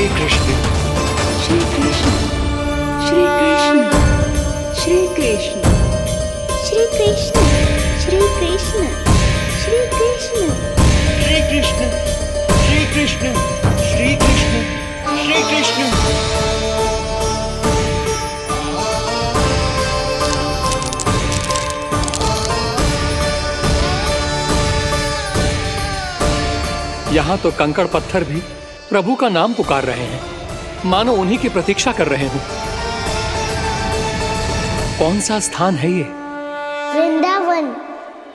कृष्ण श्री कृष्ण श्री कृष्ण श्री कृष्ण श्री कृष्ण श्री कृष्ण श्री कृष्ण श्री कृष्ण श्री कृष्ण श्री कृष्ण श्री कृष्ण। यहाँ तो कंकड़ पत्थर भी प्रभु का नाम पुकार रहे हैं, मानो उन्हीं की प्रतीक्षा कर रहे हों। कौन सा स्थान है ये? वृंदावन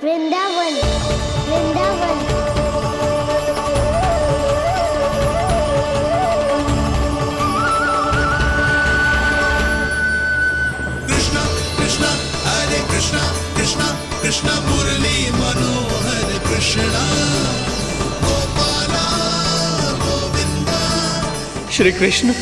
वृंदावन वृंदावन। कृष्णा कृष्णा हरे कृष्णा कृष्णा कृष्णा मुरली मनोहर कृष्णा गोपाला गोविंदा श्री कृष्ण।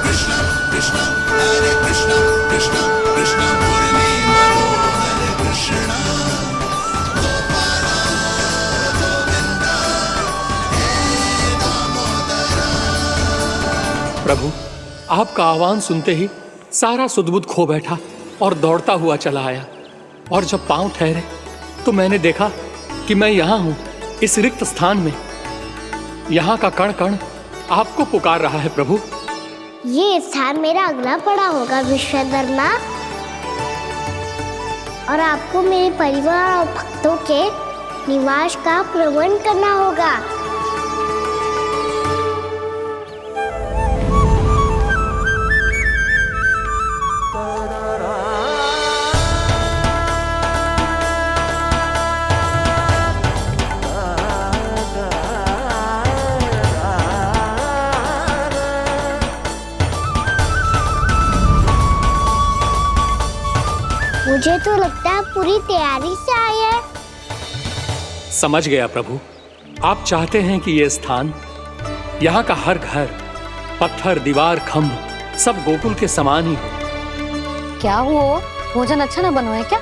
कृष्णा कृष्णा हरे कृष्णा कृष्णा कृष्णा मुरली मनोहर कृष्णा गोपाला गोविंदा हे दामोदरा। प्रभु, आपका आह्वान सुनते ही सारा सुध-बुध खो बैठा और दौड़ता हुआ चला आया। और जब पांव ठहरे तो मैंने देखा कि मैं यहाँ हूँ, इस रिक्त स्थान में। यहाँ का कण कण आपको पुकार रहा है प्रभु। ये स्थान मेरा अगला पड़ा होगा विश्वकर्मा, और आपको मेरे परिवार और भक्तों के निवास का प्रबंध करना होगा। मुझे तो लगता है पूरी तैयारी से आए हैं। समझ गया प्रभु, आप चाहते हैं कि ये स्थान, यहाँ का हर घर, पत्थर, दीवार, खम्भ सब गोकुल के समान ही हो। क्या हुआ? भोजन अच्छा ना बनो है क्या?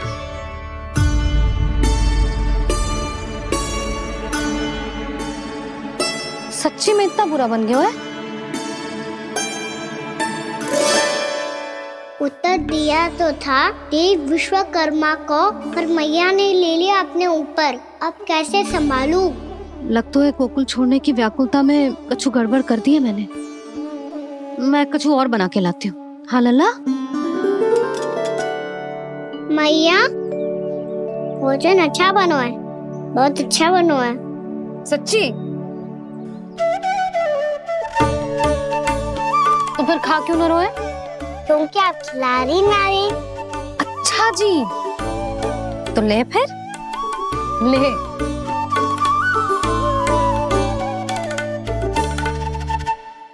सच्ची में इतना बुरा बन गया है? उत्तर दिया तो था देव विश्वकर्मा को, पर मैया ने ले लिया अपने ऊपर। अब कैसे संभालूं? लगता है गोकुल छोड़ने की व्याकुलता में कछु गड़बड़ कर दी है मैंने। मैं कछु और बना के लाती हूँ। हाँ लल्ला? मैया, भोजन अच्छा बनो है, बहुत अच्छा बनो है। सच्ची? तो फिर खा क्यों ना रोए? क्योंकि आप खिला रही ना रही। अच्छा जी, तो ले फिर ले।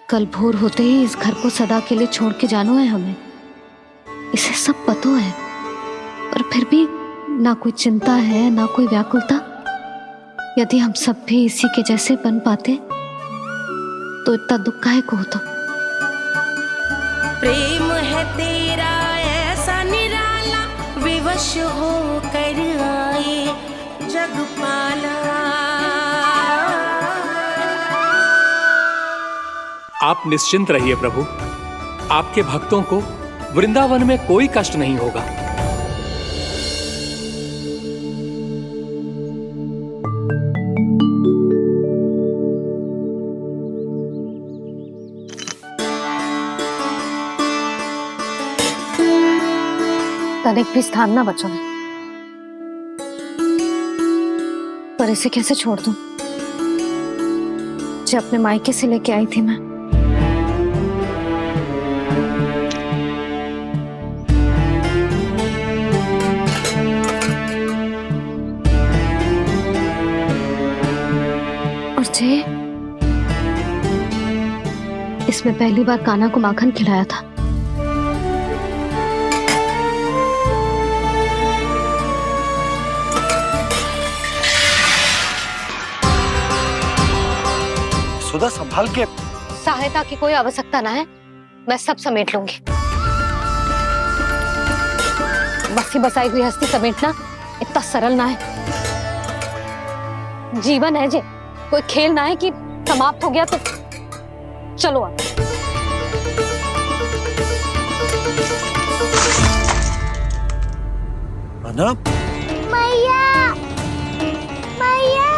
कल भोर होते ही इस घर को सदा के लिए छोड़ के जाना है हमें। इसे सब पता है, पर फिर भी ना कोई चिंता है ना कोई व्याकुलता। यदि हम सब भी इसी के जैसे बन पाते तो इतना दुख काहे को होता। प्रेम है तेरा ऐसा निराला, विवश हो कर आए जगपाला। आप निश्चिंत रहिए प्रभु, आपके भक्तों को वृंदावन में कोई कष्ट नहीं होगा। तनिक भी स्थान ना बचो है, पर इसे कैसे छोड़ दूं? जो अपने मायके से लेके आई थी मैं। और जे इसमें पहली बार कान्हा को माखन खिलाया था। सुधा संभाल के। सहायता की कोई आवश्यकता ना है, मैं सब समेट लूंगी। बसी बसाई गृहस्थी समेटना इतना सरल ना है। जीवन है जे, कोई खेल ना है कि समाप्त हो गया तो चलो आप। माना, मैया, मैया,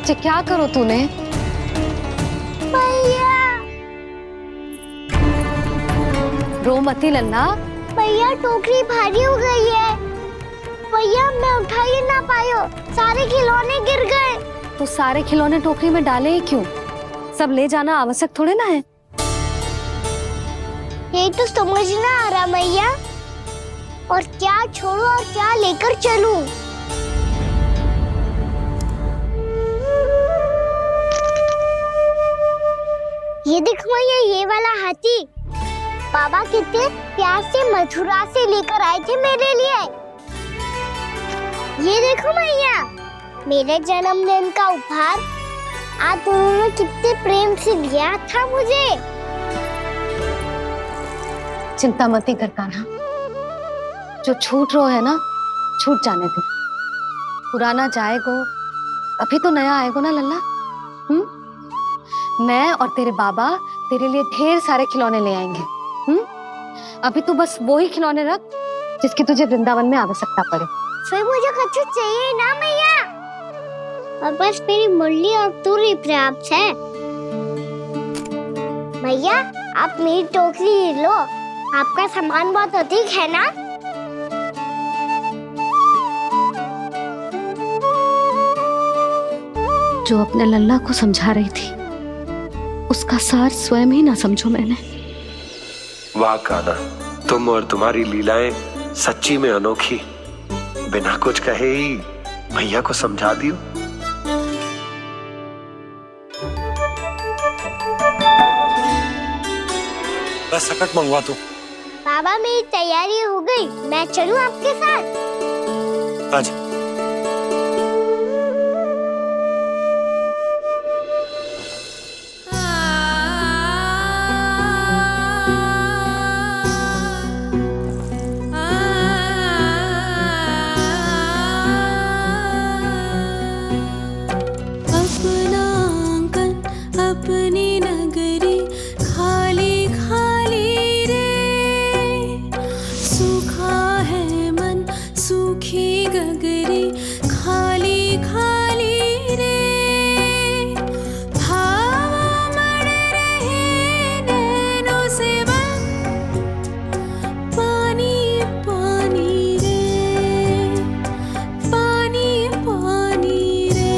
जे क्या करो तूने? मैया, रो मती लल्ला। मैया टोकरी भारी हो गई है। भैया मैं उठा ही ना पायो, सारे खिलौने गिर गए। तो सारे खिलौने टोकरी में डाले ही क्यों? सब ले जाना आवश्यक थोड़े ना है। यही तो समझ ना आ रहा मैया, और क्या छोड़ू और क्या लेकर चलूं? ये देखो मैया, ये वाला हाथी बाबा कितने प्यार से मथुरा से लेकर आए थे मेरे लिए। ये देखो मैया, मेरे जन्मदिन का उपहार आज उन्होंने कितने प्रेम से दिया था मुझे। चिंता मती कर कान्हा, जो छूट रो है ना छूट जाने दे। पुराना जाएगो, अभी तो नया आएगो ना लल्ला। मैं और तेरे बाबा तेरे लिए ढेर सारे खिलौने ले आएंगे। अभी तू बस वो ही खिलौने रख जिसकी तुझे वृंदावन में आवश्यकता पड़े। फिर मुझे कुछ चाहिए ना मैया, और बस मेरी मुरली और तुरी पर्याप्त है। मैया आप मेरी टोकरी ले लो, आपका सामान बहुत अधिक है ना। जो अपने लल्ला को समझा रही थी उसका सार स्वयं ही ना समझो मैंने। वाह कान्हा, तुम और तुम्हारी लीलाएं सच्ची में अनोखी। बिना कुछ कहे ही भैया को समझा दियो। बस सकट मंगवा दो। बाबा मेरी तैयारी हो गई, मैं चलूं आपके साथ? आज अपनी नगरी खाली खाली रे, सूखा है मन सूखी गगरी खाली खाली रे, भाव मर रहे नैनों से बन पानी पानी रे, पानी पानी रे।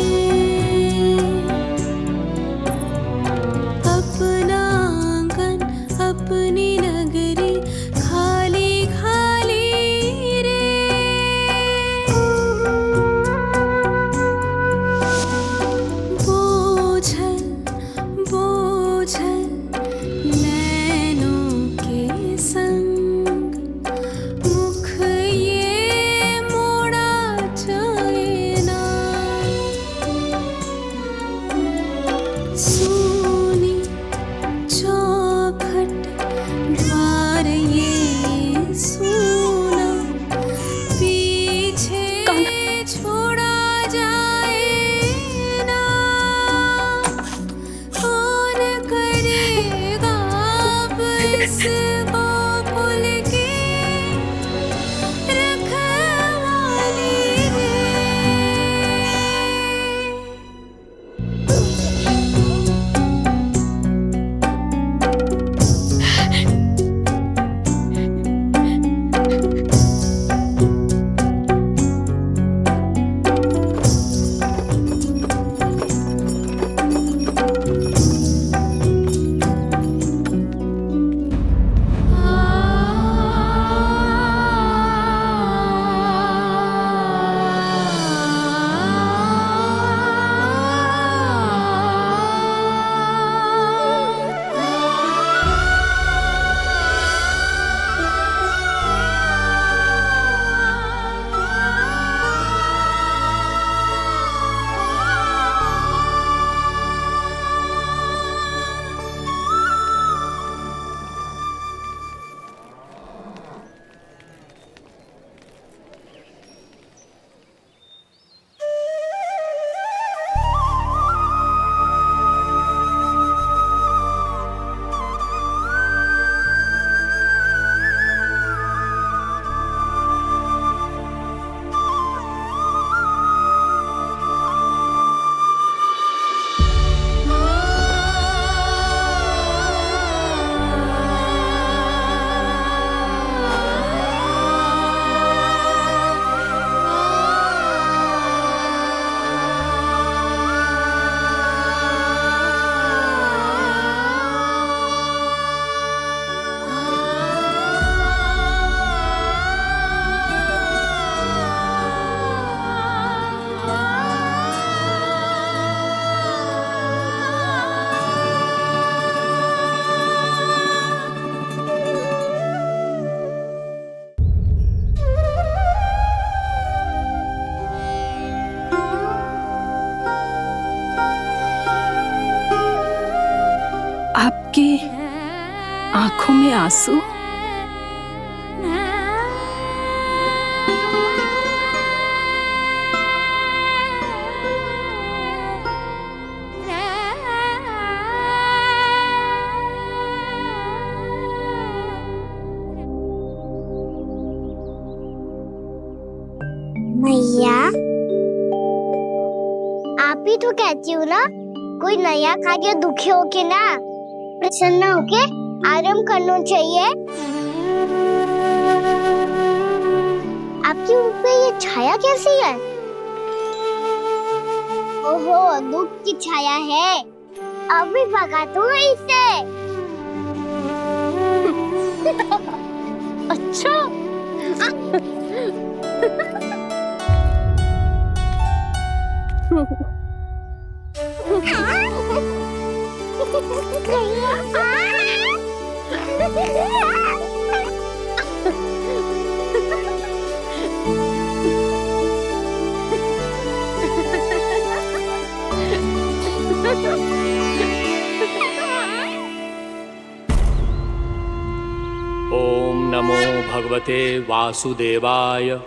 अपना आंगन अपनी नगरी खाली खाली रे। आपकी आंखों में आंसू? मैया, आप ही तो कहती हो ना, कोई नया खा के दुखी होके ना, प्रसन्न होके आराम करना चाहिए। आपके मुंह पे ये छाया कैसी है? ओहो, दुख की छाया है। अभी भगा दूं इसे। अच्छा। ओम नमो भगवते वासुदेवाय।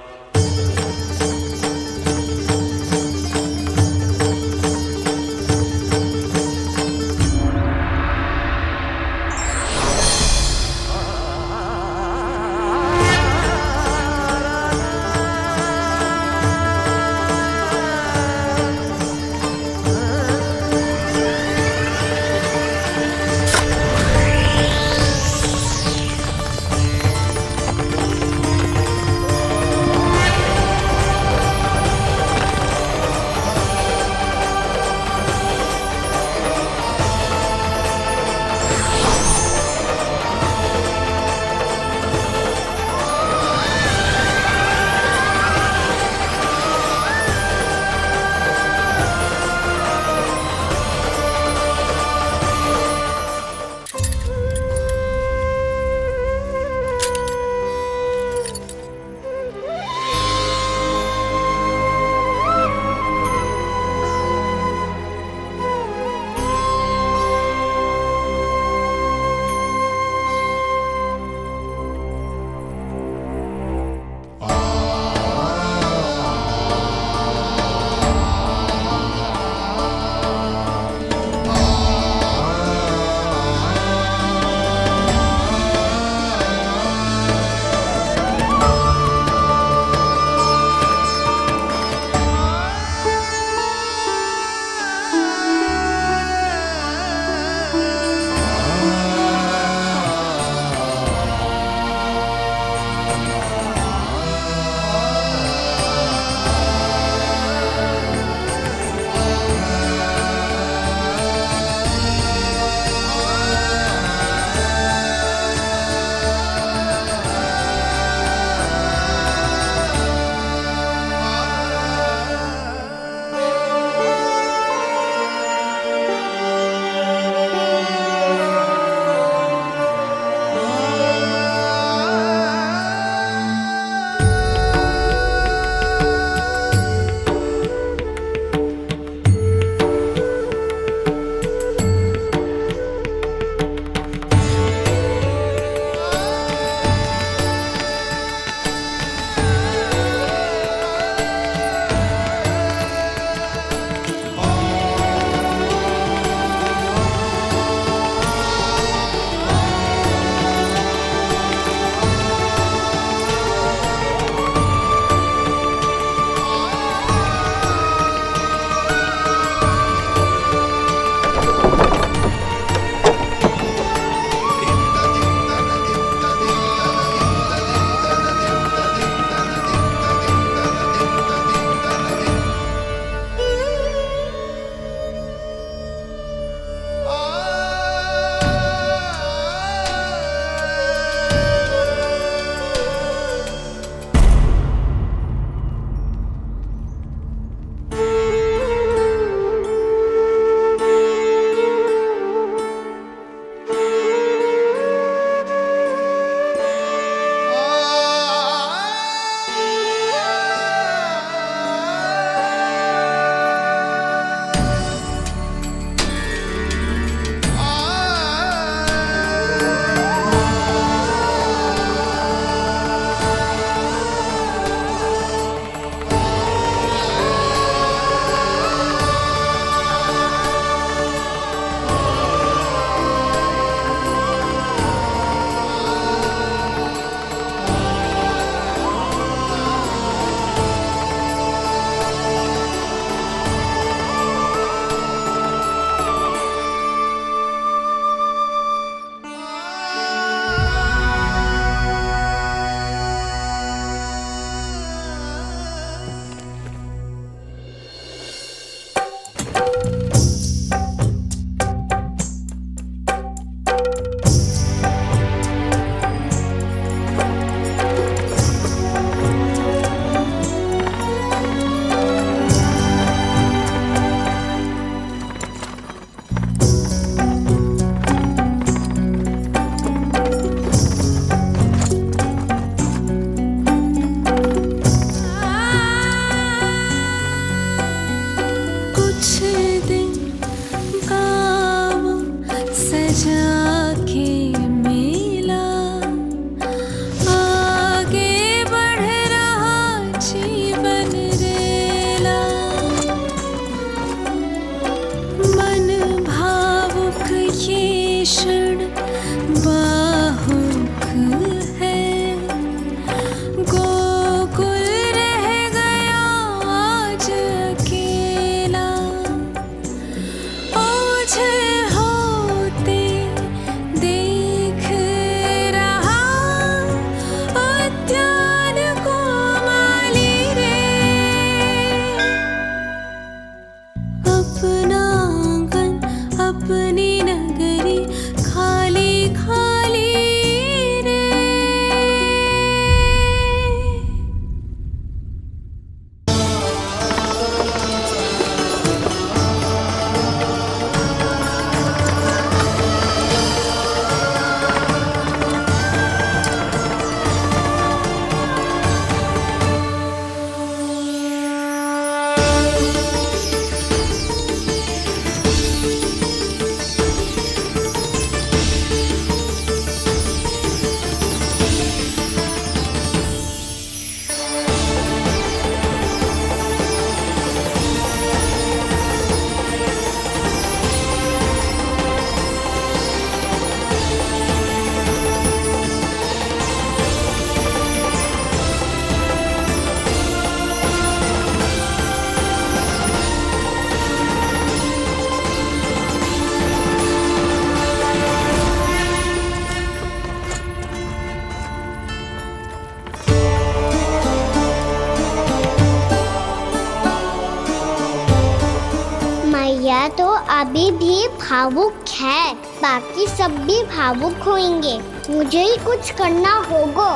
तो अभी भी भावुक है, बाकी सब भी भावुक होंगे। मुझे ही कुछ करना होगा।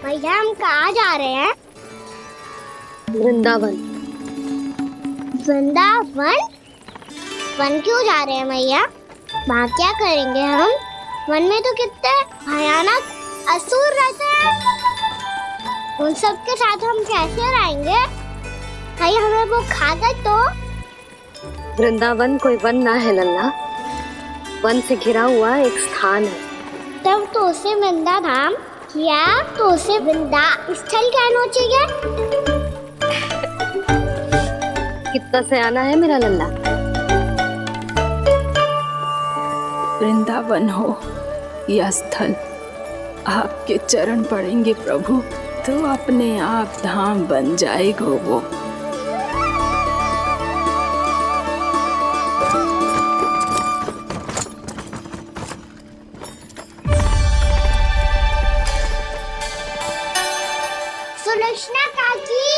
भैया हम कहाँ जा रहे हैं? वृंदावन। वृंदावन? वन क्यों जा रहे हैं भैया? वहाँ क्या करेंगे हम? वन में तो कितने भयानक असुर रहते हैं। उन सब के साथ हम कैसे रहेंगे? कहीं हमें वो खा गए तो? वृंदावन कोई वन ना है लल्ला, वन से घिरा हुआ एक स्थान है। तब तो उसे वृंदा धाम या तो उसे वृंदा स्थल कहना चाहिए। कितना सयाना है मेरा लल्ला। वृंदावन हो या स्थल, आपके चरण पड़ेंगे प्रभु तो अपने आप धाम बन जाएगा वो। सुलक्षणा काकी,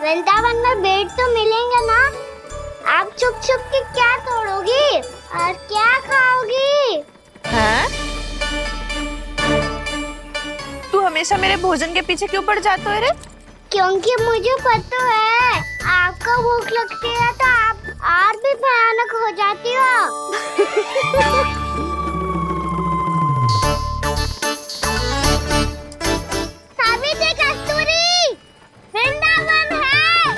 वृंदावन में बेट तो मिलेंगे ना? आप छुप छुप के क्या तोड़ोगी और क्या खाओगी? हाँ? तू हमेशा मेरे भोजन के पीछे क्यों पड़ जाता है रे? क्योंकि मुझे पता है आपको भूख लगती है तो आप और भी भयानक हो जाती हो। सावित्री, कस्तूरी, वृंदावन है।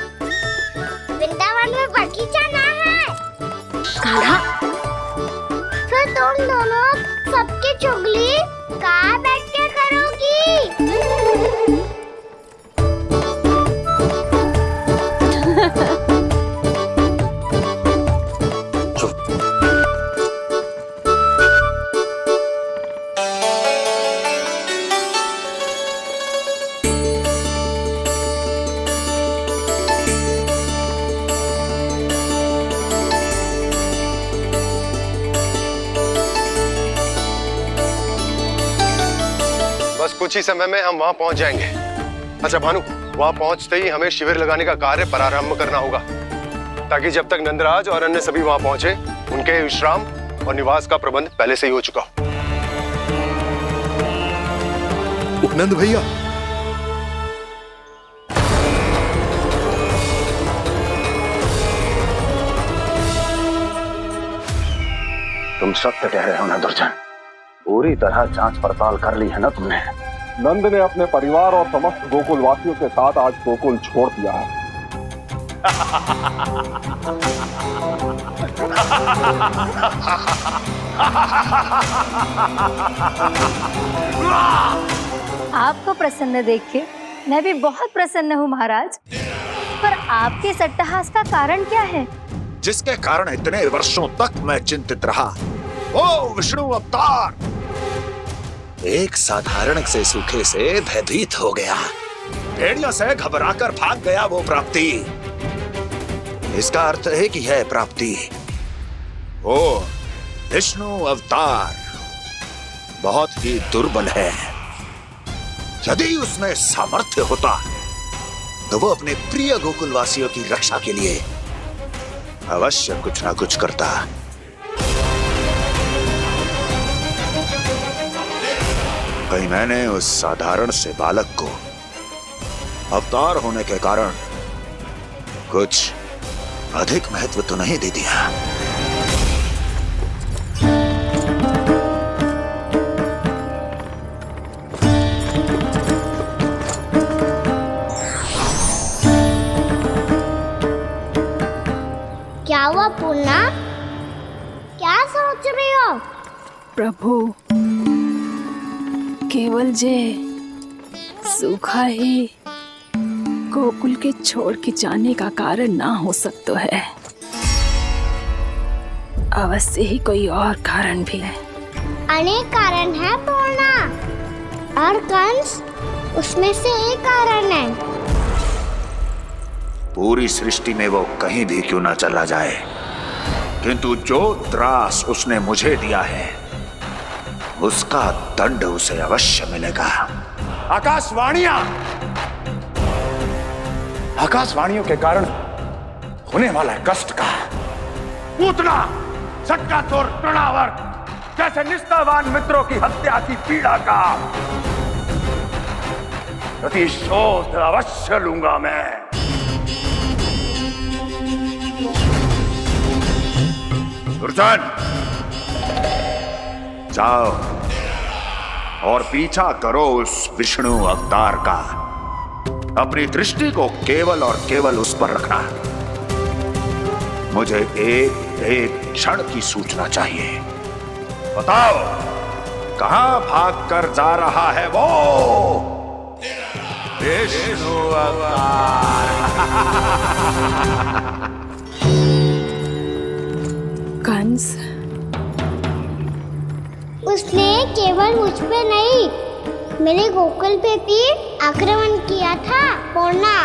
वृंदावन में बगीचा ना है। कान्हा, फिर तुम दोनों सबकी चुगली कहाँ बैठ के करोगी? बस कुछ ही समय में हम वहां पहुंच जाएंगे। अच्छा भानु, वहां पहुंचते ही हमें शिविर लगाने का कार्य प्रारंभ करना होगा, ताकि जब तक नंदराज और अन्य सभी वहां पहुंचे उनके विश्राम और निवास का प्रबंध पहले से ही हो चुका हो। नंद भैया, तुम सत्य कह रहे हो ना दुर्जन, पूरी तरह जांच पड़ताल कर ली है ना तुमने? नंद ने अपने परिवार और समस्त गोकुल वासियों के साथ आज गोकुल छोड़ दिया है। आपको प्रसन्न देख के मैं भी बहुत प्रसन्न हूँ महाराज। पर आपके इस अट्टहास का कारण क्या है? जिसके कारण इतने वर्षों तक मैं चिंतित रहा, ओ विष्णु अवतार, एक साधारण से सूखे से भयभीत हो गया, भेड़ियों से घबराकर भाग गया वो प्राप्ति। इसका अर्थ है कि यह प्राप्ति वो विष्णु अवतार बहुत ही दुर्बल है। यदि उसमें सामर्थ्य होता तो वो अपने प्रिय गोकुलवासियों की रक्षा के लिए अवश्य कुछ ना कुछ करता। कहीं मैंने उस साधारण से बालक को अवतार होने के कारण कुछ अधिक महत्व तो नहीं दे दिया? क्या हुआ पूर्णा? क्या सोच रही हो? प्रभु, केवल जे सूखा ही गोकुल के छोड़ के जाने का कारण ना हो सकता है, अवश्य ही कोई और कारण भी है। अनेक कारण है पूर्णा, और कंस उसमें से एक कारण है। पूरी सृष्टि में वो कहीं भी क्यों ना चला जाए, किंतु जो त्रास उसने मुझे दिया है उसका दंड उसे अवश्य मिलेगा। आकाशवाणियों के कारण होने वाला कष्ट का पूतना सटका चोर तृणावर जैसे निष्ठावान मित्रों की हत्या की पीड़ा का प्रतिशोध अवश्य लूंगा मैं। दुर्जन, जाओ और पीछा करो उस विष्णु अवतार का। अपनी दृष्टि को केवल और केवल उस पर रखना। मुझे एक एक क्षण की सूचना चाहिए। बताओ, कहां भागकर जा रहा है वो विष्णु अवतार? कंस, उसने केवल मुझ पे नहीं, मेरे गोकुल पे भी आक्रमण किया था पूर्णा।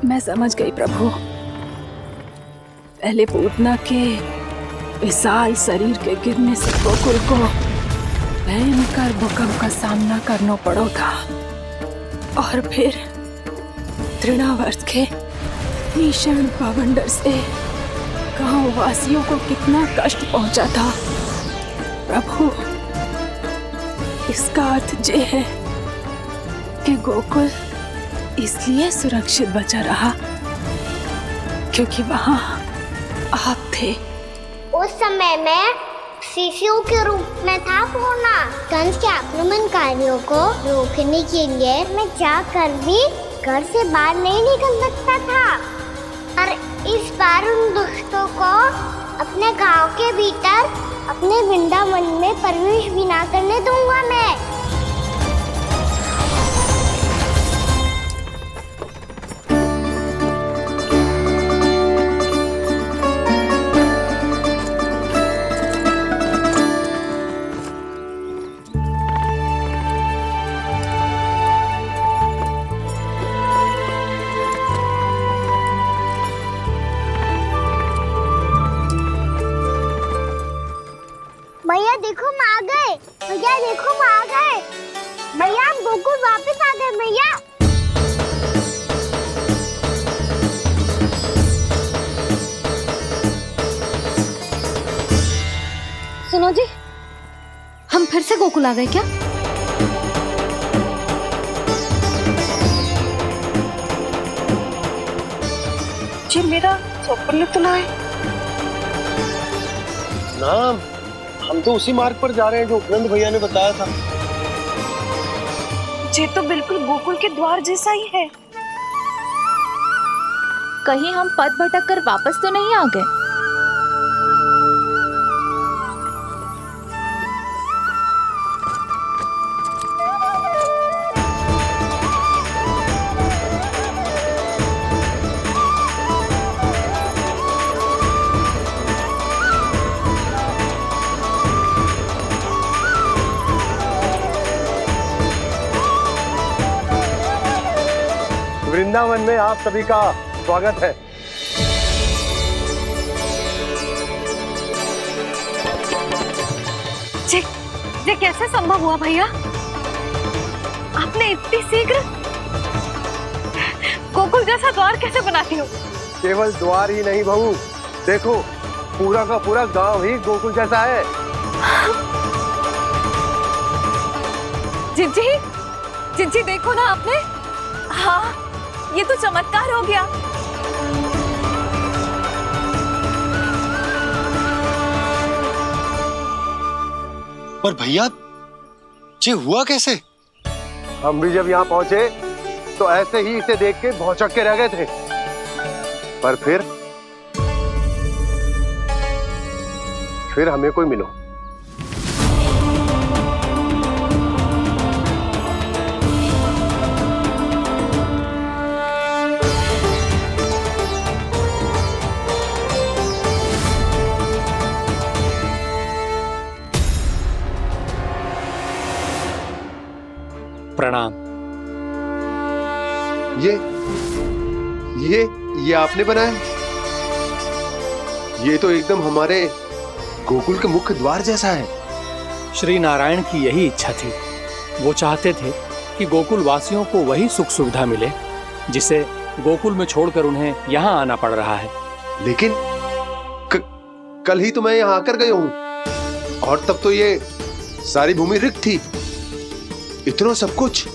मैं समझ गई प्रभु। पहले पूतना के विशाल शरीर के गिरने से गोकुल को भयंकर भूकंप का सामना करना पड़ा था, और फिर तृणावर्त के भीषण पावंडर से गांव वासियों को कितना कष्ट पहुंचा था। प्रभु, इसका अर्थ ये है कि गोकुल इसलिए सुरक्षित बचा रहा क्योंकि वहां आप थे। उस समय मैं शिशु के रूप में था पूर्णा। कंस के आक्रमणकारियों को रोकने के लिए मैं जाकर भी घर से बाहर नहीं निकल सकता था, और इस बार उन दुष्टों को अपने गांव के भीतर अपने वृंदावन में प्रवेश भी ना करने दूंगा मैं। भैया देखो हम आ गए, भैया देखो हम आ गए, भैया हम गोकुल वापस आ गए भैया। सुनो जी, हम फिर से गोकुल आ गए क्या? जी मेरा चप्पल तो ना है। ना, हम तो उसी मार्ग पर जा रहे हैं जो उपनंद भैया ने बताया था। ये तो बिल्कुल गोकुल के द्वार जैसा ही है। कहीं हम पथ भटक कर वापस तो नहीं आ गए? वृंदावन में आप सभी का स्वागत है। ये कैसे संभव हुआ भैया? आपने इतनी शीघ्र गोकुल जैसा द्वार कैसे बनाती हो? केवल द्वार ही नहीं बहू, देखो पूरा का पूरा गांव ही गोकुल जैसा है। जिज्जी देखो ना आपने। हाँ, ये तो चमत्कार हो गया। पर भैया, ये हुआ कैसे? हम भी जब यहाँ पहुंचे तो ऐसे ही इसे देख के भौचक के रह गए थे, पर फिर हमें कोई मिलो। प्रणाम। ये आपने बनाया? ये तो एकदम हमारे गोकुल के मुख्य द्वार जैसा है। श्री नारायण की यही इच्छा थी। वो चाहते थे कि गोकुल वासियों को वही सुख सुविधा मिले जिसे गोकुल में छोड़कर उन्हें यहाँ आना पड़ रहा है। लेकिन कल ही तो मैं यहाँ आकर गया हूँ और तब तो ये सारी भूमि रिक्त थी। इतना सब कुछ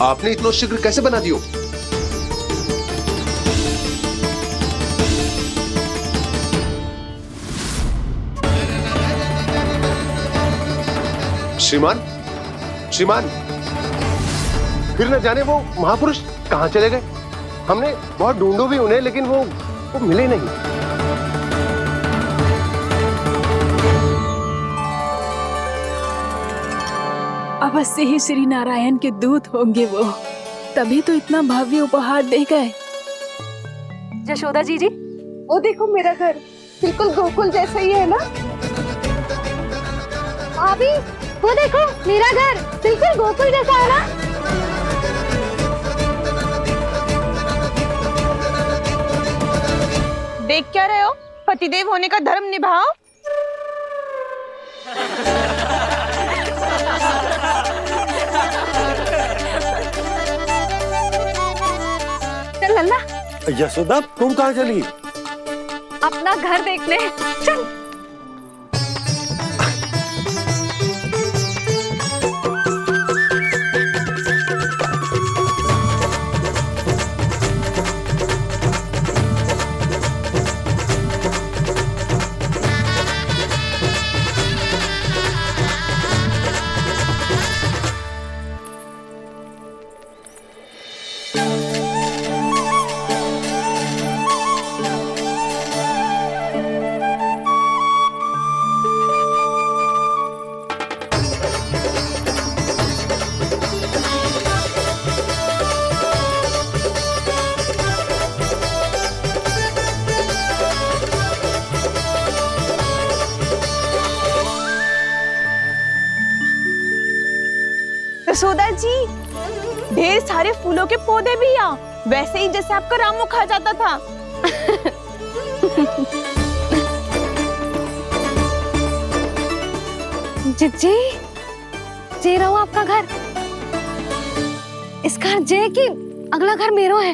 आपने इतना शीघ्र कैसे बना दियो? श्रीमान, श्रीमान, फिर न जाने वो महापुरुष कहाँ चले गए। हमने बहुत ढूंढो भी उन्हें, लेकिन वो मिले नहीं। अवश्य ही श्री नारायण के दूत होंगे वो, तभी तो इतना भव्य उपहार दे गए। यशोदा जी, वो देखो मेरा घर बिल्कुल गोकुल जैसा ही है ना। भाभी, वो देखो मेरा घर बिल्कुल गोकुल जैसा है ना। देख क्या रहे हो? पतिदेव होने का धर्म निभाओ। चल लल्ला। यशोदा, तुम कहाँ चली? अपना घर देखने चल। यशोदा जी, ढेर सारे फूलों के पौधे भी यहाँ, वैसे ही जैसे आपका रामू खा जाता था। जिज्जी, जे रहो आपका घर। इस घर जे की अगला घर मेरो है।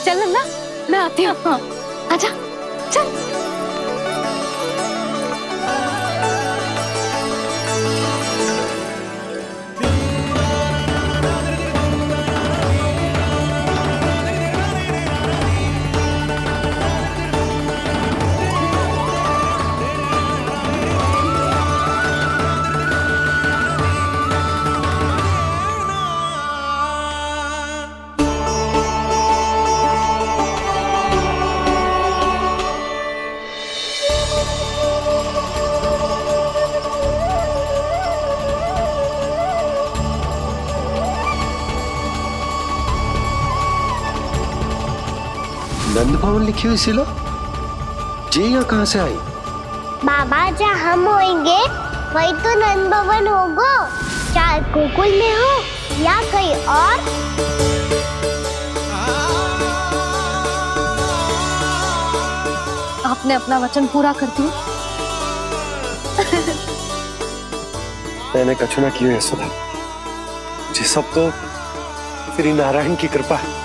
चल ना, मैं आती हूँ। हाँ, आजा, चल। नंद भवन लिखी हुई सिलो जी यहाँ कहाँ से आई? बाबा, जहाँ हम होंगे वही तो नंद भवन होगा, चाहे गोकुल में हो या कहीं और। आपने अपना वचन पूरा कर दिया। मैंने कछु ना किया यशोदा, जी सब तो श्री नारायण की कृपा है।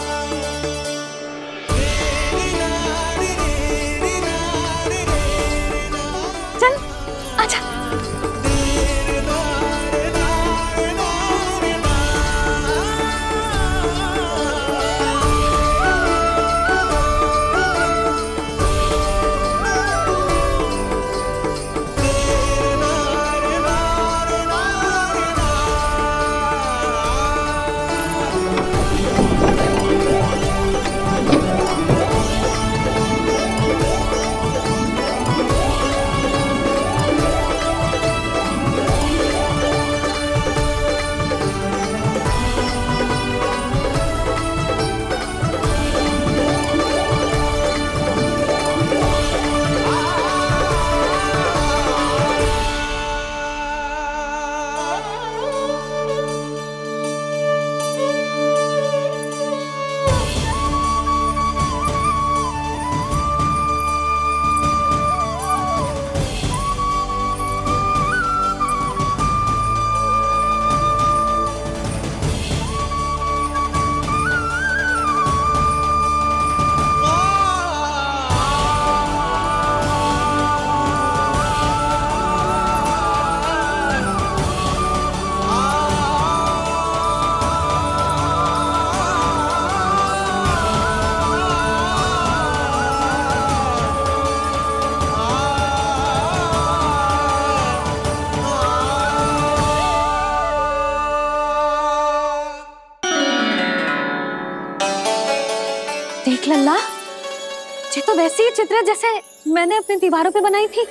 ये तो वैसी ही चित्र है जैसे मैंने अपनी दीवारों पे बनाई थी,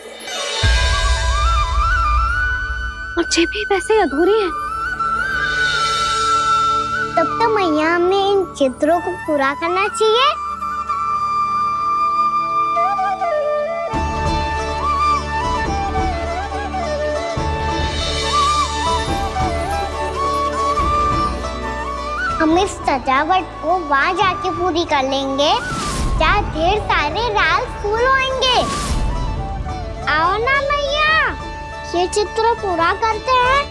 और ये भी वैसे ही अधूरी है। तब तो मैया हमें इन चित्रों को पूरा करना चाहिए। हम इस सजावट को वहाँ जाके पूरी कर लेंगे जहाँ ढेर सारे लाल फूल होंगे। आओ ना मैया, ये चित्र पूरा करते हैं।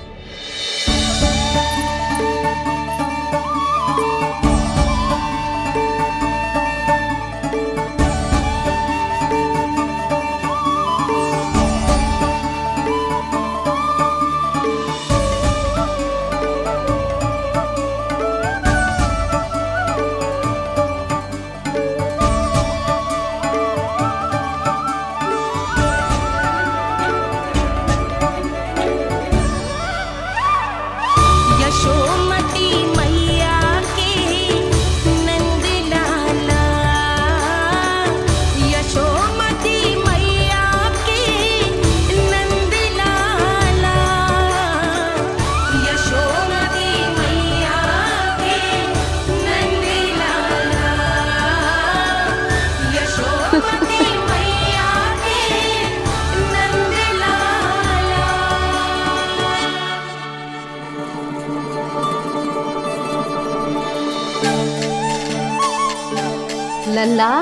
लल्ला,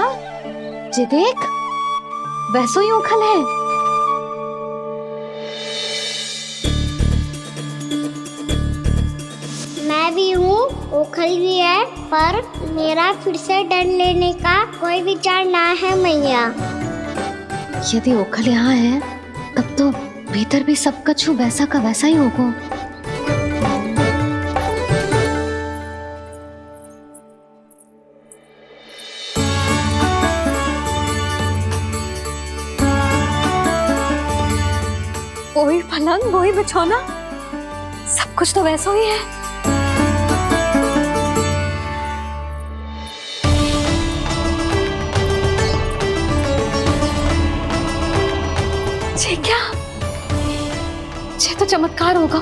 ये देख, वैसो ही उखल है। मैं भी हूँ, उखल भी है, पर मेरा फिर से डर लेने का कोई विचार ना है मैया। यदि उखल यहाँ है, तब तो भीतर भी सब कुछ वैसा का वैसा ही होगा। वही पलंग, वही बिछौना, सब कुछ तो वैसा ही है। ये क्या? ये तो चमत्कार होगा।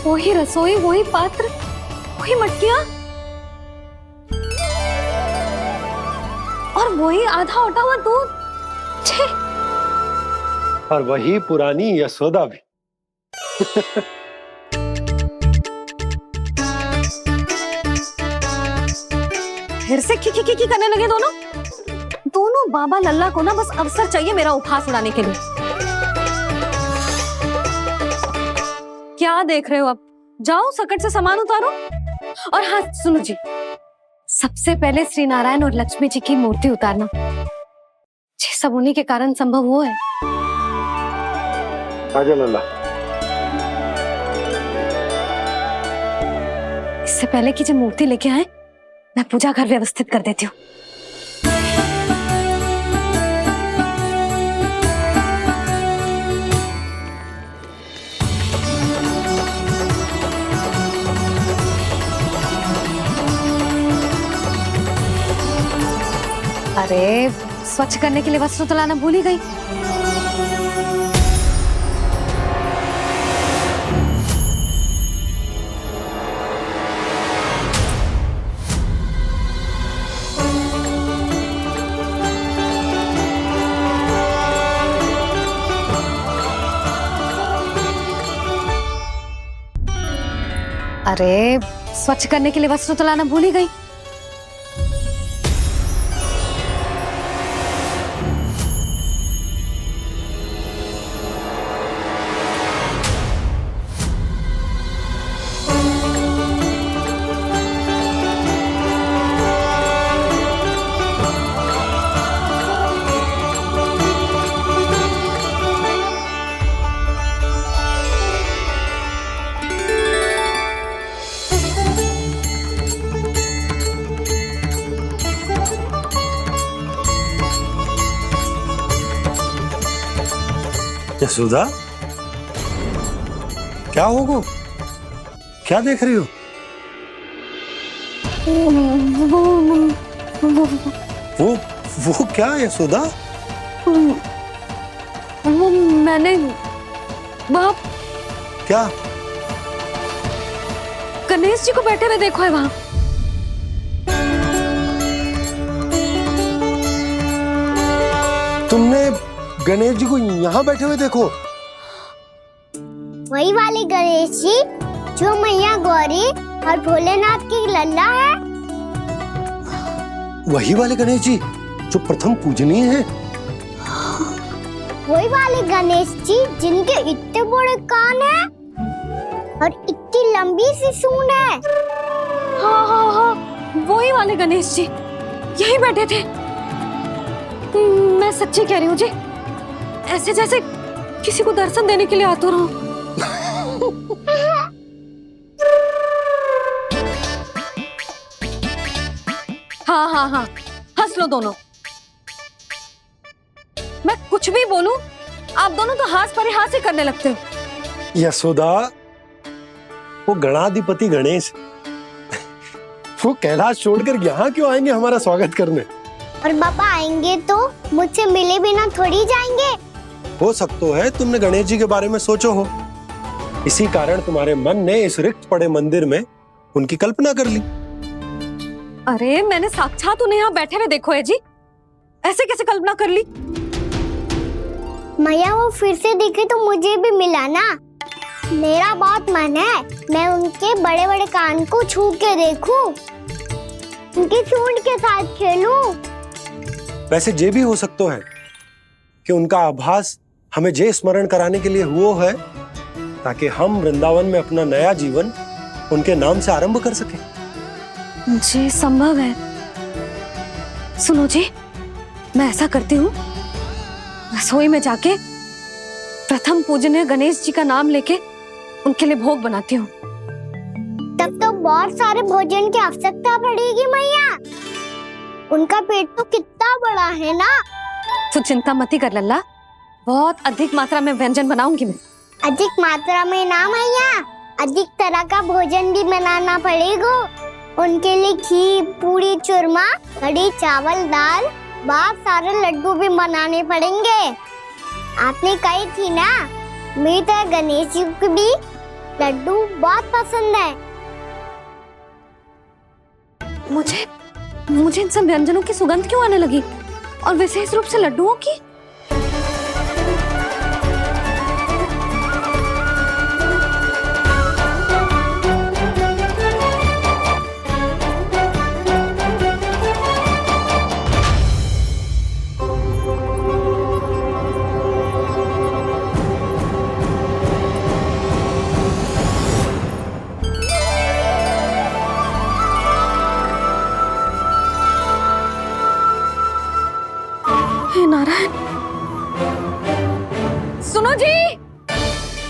वही रसोई, वही पात्र, वही मटकियां, और वही आधा उटा हुआ दूध। छे! और वही पुरानी यशोदा भी। फिर से खी करने लगे दोनों बाबा लल्ला को ना बस अवसर चाहिए मेरा उपहास उड़ाने के लिए। क्या देख रहे हो? अब जाओ, सकट से सामान उतारो। और हाँ सुनो जी, सबसे पहले श्री नारायण और लक्ष्मी जी की मूर्ति उतारना। ये सब उन्हीं के कारण संभव हुआ है। आजा लल्ला। इससे पहले कि जो मूर्ति लेके आए, मैं पूजा घर व्यवस्थित कर देती हूँ। अरे, स्वच्छ करने के लिए वस्त्र तो लाना भूल ही गई। अरे, स्वच्छ करने के लिए वस्त्र तो लाना भूल ही गई। यशोदा, क्या होगा? क्या देख रही हो? वो क्या यशोदा? वो मैंने वहाँ क्या? गणेश जी को बैठे हुए देखो है वहाँ। तुमने गणेश जी को यहाँ बैठे हुए देखो? वही वाले गणेश जी जो मैया गौरी और भोलेनाथ की लल्ला है। वही वाले गणेश जी जो प्रथम पूजनीय हैं? वही वाले गणेश जी जिनके इतने बड़े कान हैं और इतनी लंबी सी सूंड है। हाँ हाँ हाँ, वही वाले गणेश जी यही बैठे थे। मैं सच्ची कह रही हूँ जी, ऐसे जैसे किसी को दर्शन देने के लिए आतुर हूँ। हाँ हाँ हाँ, हंस लो दोनों। मैं कुछ भी बोलूं आप दोनों तो हाथ परिहास ही करने लगते हो। यशोदा, वो गणाधिपति गणेश वो कैलाश छोड़कर यहाँ क्यों आएंगे हमारा स्वागत करने? और पापा आएंगे तो मुझसे मिले बिना थोड़ी जाएंगे। हो सकता है तुमने गणेश जी के बारे में सोचो हो, इसी कारण तुम्हारे मन ने इस रिक्त पड़े मंदिर में उनकी कल्पना कर ली। अरे मैंने साक्षात उन्हें यहाँ बैठे हुए देखो है जी, ऐसे कैसे कल्पना कर ली? मैया वो फिर से दिखे तो मुझे भी मिला ना। मेरा बहुत मन है मैं उनके बड़े बड़े कान को छू के देखूं, उनकी सूंड के साथ खेलूं। वैसे ये भी हो सकता है कि उनका आभास हमें जे स्मरण कराने के लिए हुआ है ताकि हम वृंदावन में अपना नया जीवन उनके नाम से आरंभ कर सकें। जी संभव है। सुनो जी, मैं ऐसा करती हूँ, रसोई में जाके प्रथम पूजनीय गणेश जी का नाम लेके उनके लिए भोग बनाती हूँ। तब तो बहुत सारे भोजन की आवश्यकता पड़ेगी मैया। उनका पेट तो कितना बड़ा है ना। तो चिंता मत ही कर लल्ला, बहुत अधिक मात्रा में व्यंजन बनाऊंगी मैं। अधिक मात्रा में ना मैया, अधिक तरह का भोजन भी बनाना पड़ेगा। उनके लिए खीर, पूरी, चूरमा, कढ़ी, चावल, दाल, बहुत सारे लड्डू भी बनाने पड़ेंगे। आपने कही थी ना, मेरी तरह गणेश जी को भी लड्डू बहुत पसंद है। मुझे इन सब व्यंजनों की सुगंध क्यों आने लगी, और विशेष रूप से लड्डुओं की? नारायण, सुनो जी,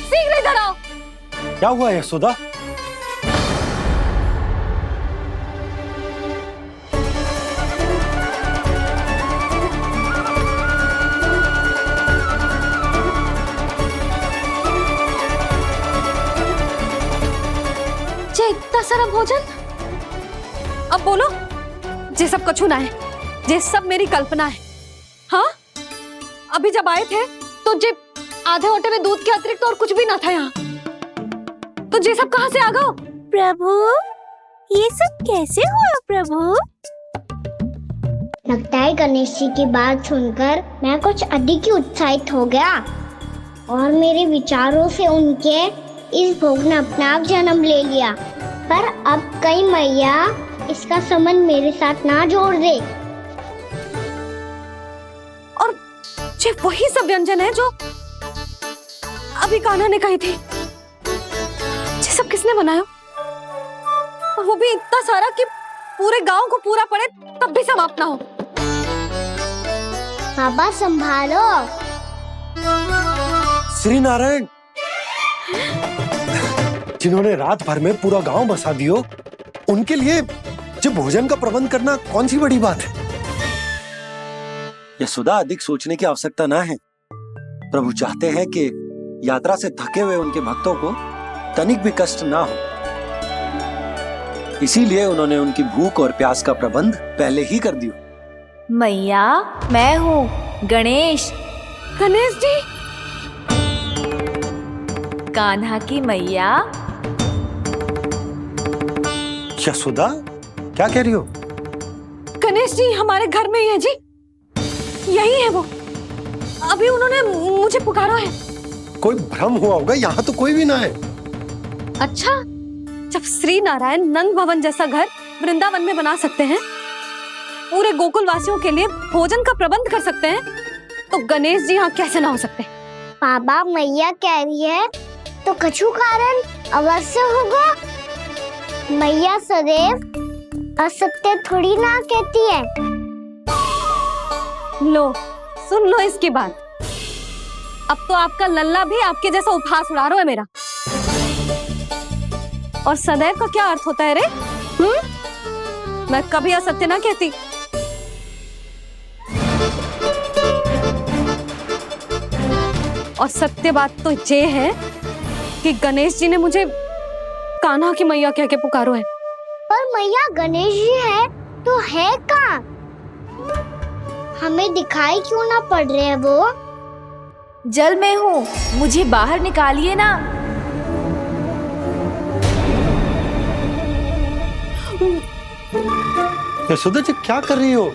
शीघ्र इधर आओ। क्या हुआ यशोदा? जे इतना सारा भोजन, अब बोलो, जे सब कछु ना है, जे सब मेरी कल्पना है। हाँ, अभी जब आए थे तो जे आधे ओटे में दूध के अतिरिक्त और कुछ भी ना था यहाँ, तो जे सब कहाँ से आ गए? प्रभु, ये सब कैसे हुआ प्रभु? लगता है गणेश जी की बात सुनकर मैं कुछ अधिक ही उत्साहित हो गया और मेरे विचारों से उनके इस भोग ने अपना आप जन्म ले लिया। पर अब कई मैया इसका संबंध मेरे साथ ना जोड़ दे। ये वही सब व्यंजन है जो अभी कान्हा ने कही थी। ये सब किसने बनाया? और वो भी इतना सारा कि पूरे गांव को पूरा पड़े तब भी समाप्त ना हो। बाबा संभालो। श्री नारायण, जिन्होंने रात भर में पूरा गांव बसा दियो, उनके लिए जो भोजन का प्रबंध करना कौन सी बड़ी बात है? यशोदा, अधिक सोचने की आवश्यकता ना है। प्रभु चाहते हैं कि यात्रा से थके हुए उनके भक्तों को तनिक भी कष्ट ना हो, इसीलिए उन्होंने उनकी भूख और प्यास का प्रबंध पहले ही कर दिया। मैया, मैं हूँ गणेश। गणेश जी। कान्हा की मैया। यशोदा, क्या कह रही हो? गणेश जी हमारे घर में ही है जी, यही है वो। अभी उन्होंने मुझे पुकारा है। कोई भ्रम हुआ होगा, यहाँ तो कोई भी ना है। अच्छा, जब श्री नारायण नंद भवन जैसा घर वृंदावन में बना सकते हैं, पूरे गोकुल वासियों के लिए भोजन का प्रबंध कर सकते हैं, तो गणेश जी यहाँ कैसे ना हो सकते? बाबा, मैया कह रही है तो कछु कारण अवश्य होगा। मैया सदैव असत्य थोड़ी ना कहती है। लो, सुन लो इसकी बात। अब तो आपका लल्ला भी आपके जैसा उपहास उड़ा रहा है मेरा। और सदैव का क्या अर्थ होता है रे? मैं कभी असत्य ना कहती। और सत्य बात तो ये है कि गणेश जी ने मुझे कान्हा की मैया कह के पुकारो है। पर मैया गणेश जी है तो है कहाँ? हमें दिखाई क्यों ना पड़ रहे हैं वो? जल में हूँ, मुझे बाहर निकालिए ना। यशोदा जी, क्या कर रही हो?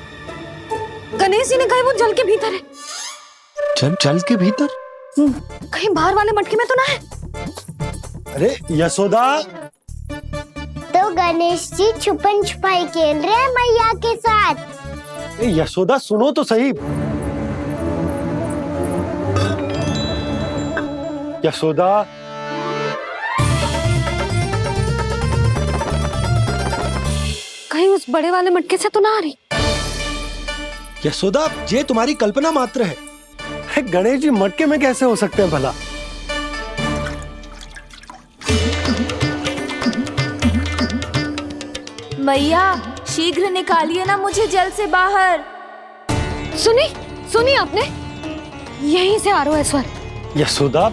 गणेश जी ने कहा वो जल के भीतर है। जल के भीतर? कहीं बाहर वाले मटके में तो ना है? अरे यशोदा! तो गणेश जी छुपन छुपाई खेल रहे हैं मैया के साथ। यशोदा, सुनो तो सही। यशोदा, कहीं उस बड़े वाले मटके से तो ना आ रही? यशोदा, ये तुम्हारी कल्पना मात्र है। गणेश जी मटके में कैसे हो सकते हैं भला? मैया, शीघ्र निकालिए ना मुझे जल से बाहर। सुनी आपने? यहीं से आ रहा है स्वर। यशोदा,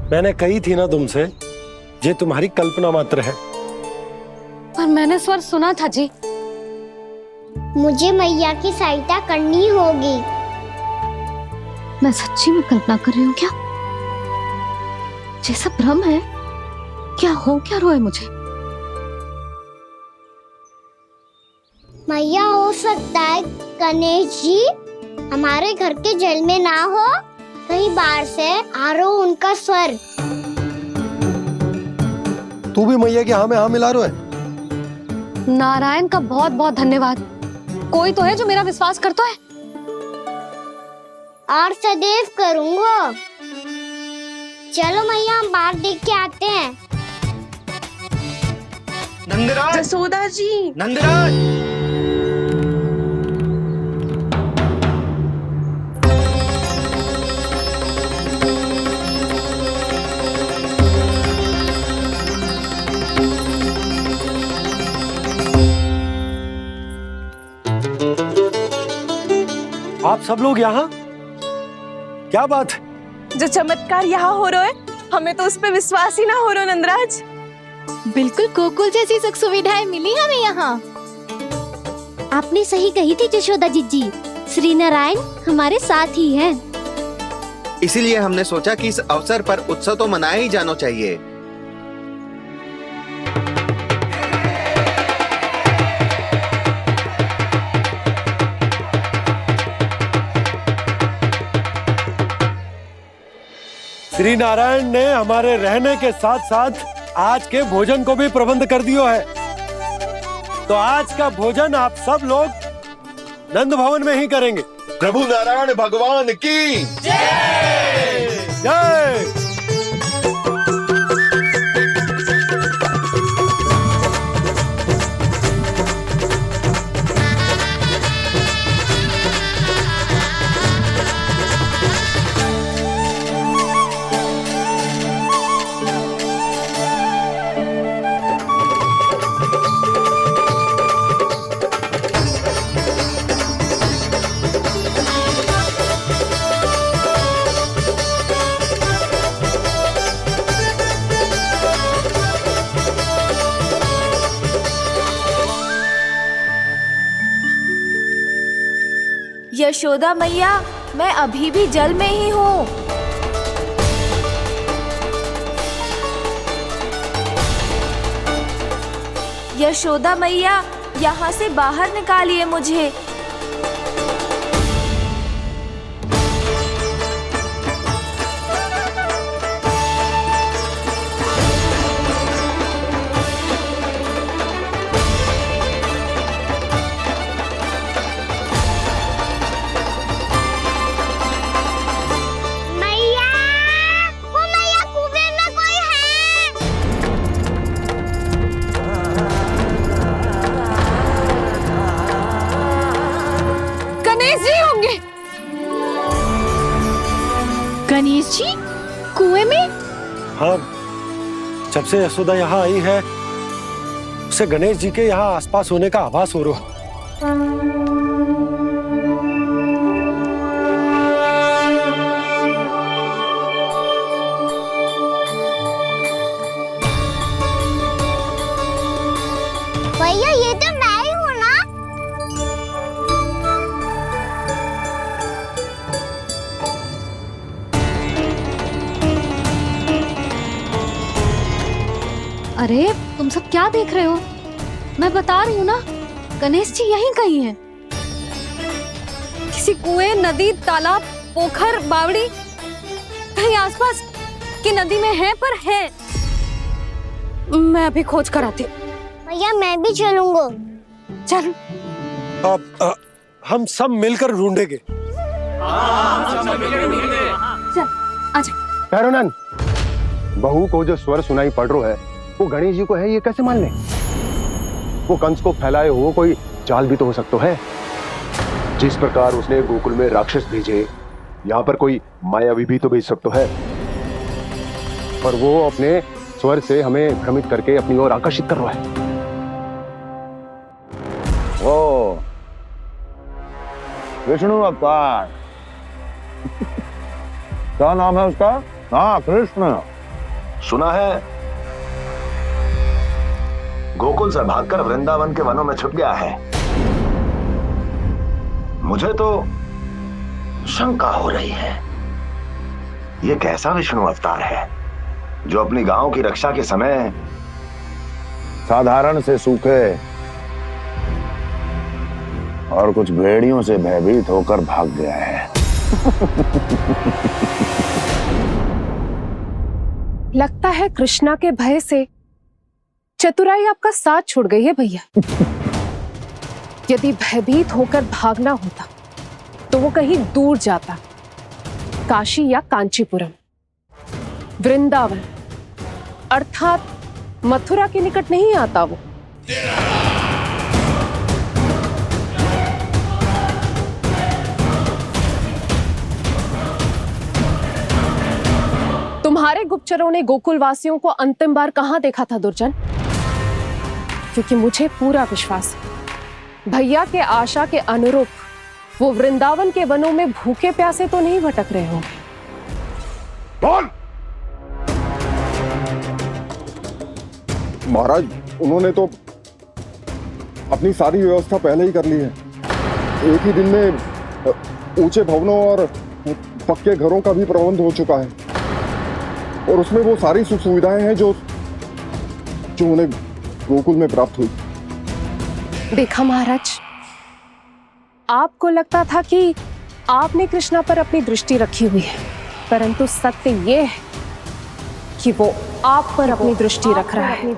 मैंने कही थी ना तुमसे, ये तुम्हारी कल्पना मात्र है। पर मैंने स्वर सुना था जी। मुझे मैया की सहायता करनी होगी। मैं सच्ची में कल्पना कर रही हूँ क्या? जैसा भ्रम है क्या? हो क्या रहा है मुझे? मैया, हो सकता है गणेश जी हमारे घर के जल में ना हो, कहीं बाहर से आ रहा हो उनका स्वर। तू भी मैया के हाँ में हाँ मिला रहा है। नारायण का बहुत बहुत धन्यवाद। कोई तो है जो मेरा विश्वास करता है। और सदैव करूंगा। चलो मैया, हम बाहर देख के आते हैं। नंदराज! जसोदा जी! नंदराज! आप सब लोग यहाँ? क्या बात है? जो चमत्कार यहाँ हो रहा है, हमें तो उस पे विश्वास ही ना हो रहा नंदराज। बिल्कुल गोकुल जैसी सुख सुविधाएं मिली हमें यहाँ। आपने सही कही थी जशोदा जीजी, श्री नारायण हमारे साथ ही हैं। इसीलिए हमने सोचा कि इस अवसर पर उत्सव तो मनाया ही जाना चाहिए। श्री नारायण ने हमारे रहने के साथ साथ आज के भोजन को भी प्रबंध कर दियो है। तो आज का भोजन आप सब लोग नंद भवन में ही करेंगे। प्रभु नारायण भगवान की जय जय। यशोदा मैया, मैं अभी भी जल में ही हूँ। यशोदा मैया, यहाँ से बाहर निकालिए मुझे। गणेश जी कुएं में? हाँ, जब से यशोदा यहाँ आई है उसे गणेश जी के यहाँ आसपास होने का आभास हो रहा। भैया ये तो मैं ही हूँ ना? अरे तुम सब क्या देख रहे हो? मैं बता रही हूँ ना, गणेश जी यहीं कहीं हैं। किसी कुएं, नदी, तालाब, पोखर, बावड़ी कहीं आसपास की नदी में है, पर है। मैं अभी खोज कर आती हूँ। भैया मैं भी चलूंगा। चल। हम सब मिलकर ढूंढेंगे। चल, आजा। भैरवनंद, बहू को जो स्वर सुनाई पड़ रहा है वो गणेश जी को है, ये कैसे मान ले? वो कंस को फैलाए हुए कोई चाल भी तो हो सकता है। जिस प्रकार उसने गोकुल में राक्षस भेजे, यहाँ पर कोई मायावी भी तो भेज सकता है। और वो अपने स्वर से हमें भ्रमित करके अपनी ओर आकर्षित कर रहा है। ओ विष्णु अवतार। क्या नाम है उसका? हाँ, कृष्ण। सुना है गोकुल से भागकर वृंदावन के वनों में छुप गया है। मुझे तो शंका हो रही है, ये कैसा विष्णु अवतार है जो अपनी गांव की रक्षा के समय साधारण से सूखे और कुछ भेड़ियों से भयभीत होकर भाग गया है। लगता है कृष्णा के भय से चतुराई आपका साथ छोड़ गई है भैया। यदि भयभीत होकर भागना होता तो वो कहीं दूर जाता, काशी या कांचीपुरम, वृंदावन अर्थात मथुरा के निकट नहीं आता वो। तुम्हारे गुप्तचरों ने गोकुल वासियों को अंतिम बार कहां देखा था दुर्जन? क्योंकि मुझे पूरा विश्वास है भैया के आशा के अनुरूप वो वृंदावन के वनों में भूखे प्यासे तो नहीं भटक रहे होंगे। बोल! महाराज, उन्होंने तो अपनी सारी व्यवस्था पहले ही कर ली है। एक ही दिन में ऊंचे भवनों और पक्के घरों का भी प्रबंध हो चुका है, और उसमें वो सारी सुख सुविधाएं हैं जो उन्हें गोकुल में प्राप्त हुई। देखा महाराज, आपको लगता था कि आपने कृष्णा पर अपनी दृष्टि रखी हुई है, परंतु सत्य ये है कि वो आप पर अपनी दृष्टि रख रहा है।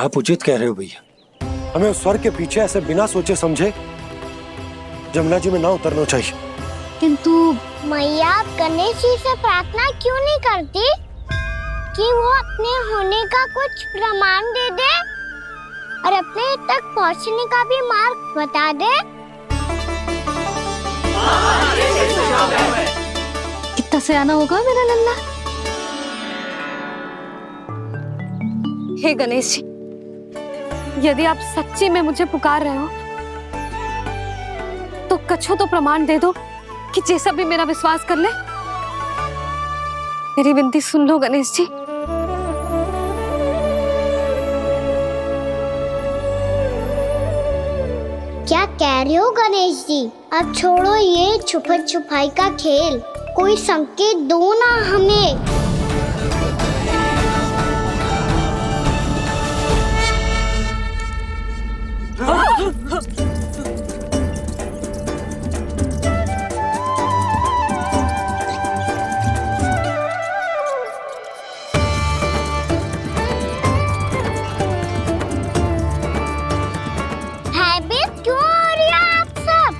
आप उचित कह रहे हो भैया, हमें उस स्वर के पीछे ऐसे बिना सोचे समझे जमुना जी में ना उतरना चाहिए। किंतु मैया, आप गणेश जी से प्रार्थना क्यों नहीं करती कि वो अपने होने का कुछ प्रमाण दे दे और अपने तक पहुंचने का भी मार्ग बता दे? कितना सयाना होगा मेरा लल्ला। हे गणेश जी, यदि आप सच्ची में मुझे पुकार रहे हो तो कछु तो प्रमाण दे दो कि जैसा भी मेरा विश्वास कर ले। मेरी विनती सुन लो गणेश जी। क्या कह रहे हो गणेश जी? अब छोड़ो ये छुपन छुपाई का खेल, कोई संकेत दो ना हमें। भयभीत क्यों हो रही हो आप सब?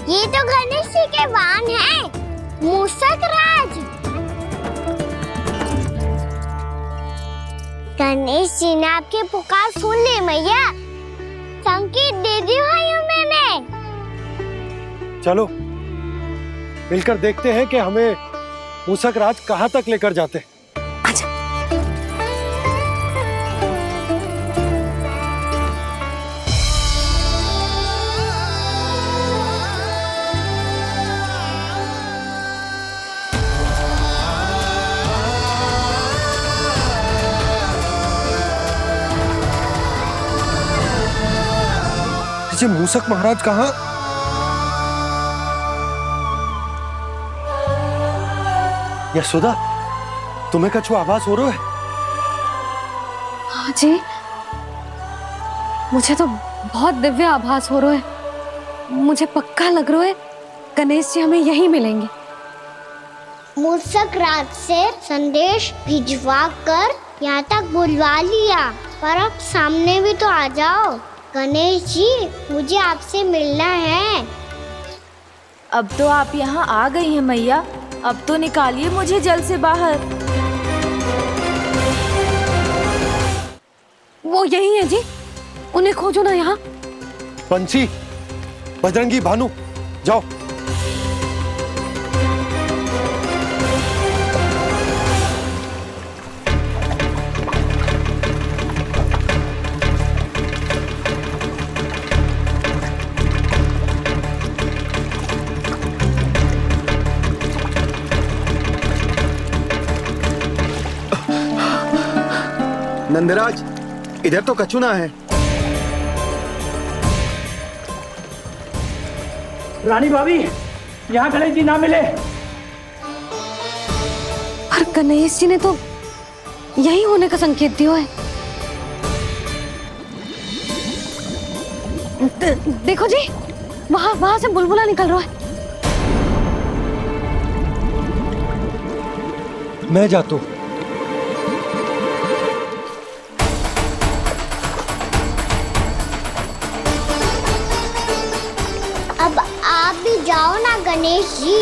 ये तो गणेश जी के वाहन हैं, मूषक राज। गणेश जी ने आपकी पुकार सुन ली मैया, संकेत दे दी भाइयों मैंने। चलो मिलकर देखते हैं कि हमें मूषक राज कहाँ तक लेकर जाते हैं। जी मूषक महाराज कहाँ? यशोदा, तुम्हें कछु आभास हो रहा है? हाँ जी, मुझे तो बहुत दिव्य आभास हो रहा है। मुझे पक्का लग रहा है गणेश जी हमें यहीं मिलेंगे। मूषक राज से संदेश भिजवा कर यहाँ तक बुलवा लिया, पर अब सामने भी तो आ जाओ। गणेश जी, मुझे आपसे मिलना है। अब तो आप यहाँ आ गई हैं मैया, अब तो निकालिए मुझे जल से बाहर। वो यही है जी, उन्हें खोजो ना यहाँ। बंसी, बजरंगी, भानु, जाओ। नंदराज, इधर तो कछु ना है। रानी भाभी, यहाँ गणेश जी ना मिले। पर गणेश जी ने तो यही होने का संकेत दिया है। देखो जी, वहां से बुलबुला निकल रहा है। मैं जाता हूँ। अब आप भी जाओ ना गणेश जी।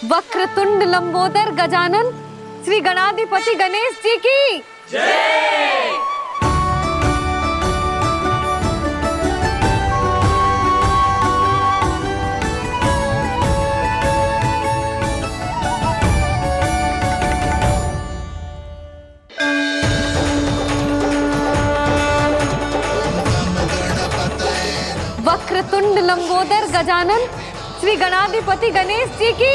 वक्रतुंड लंबोदर गजानन श्री गणाधिपति गणेश जी की जय। वक्रतुंड लंबोदर गजानन श्री गणाधिपति गणेश जी की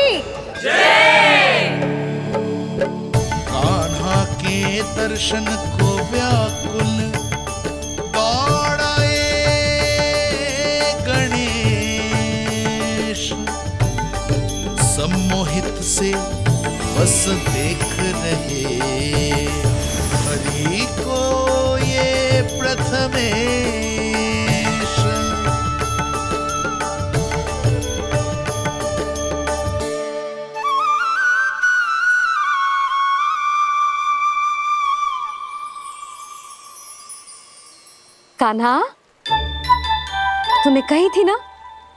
कान्हा के दर्शन को व्याकुल दौड़ाए गणेश, सम्मोहित से बस देख रहे हरि को ये प्रथमेश। कान्हा, तूने कही थी ना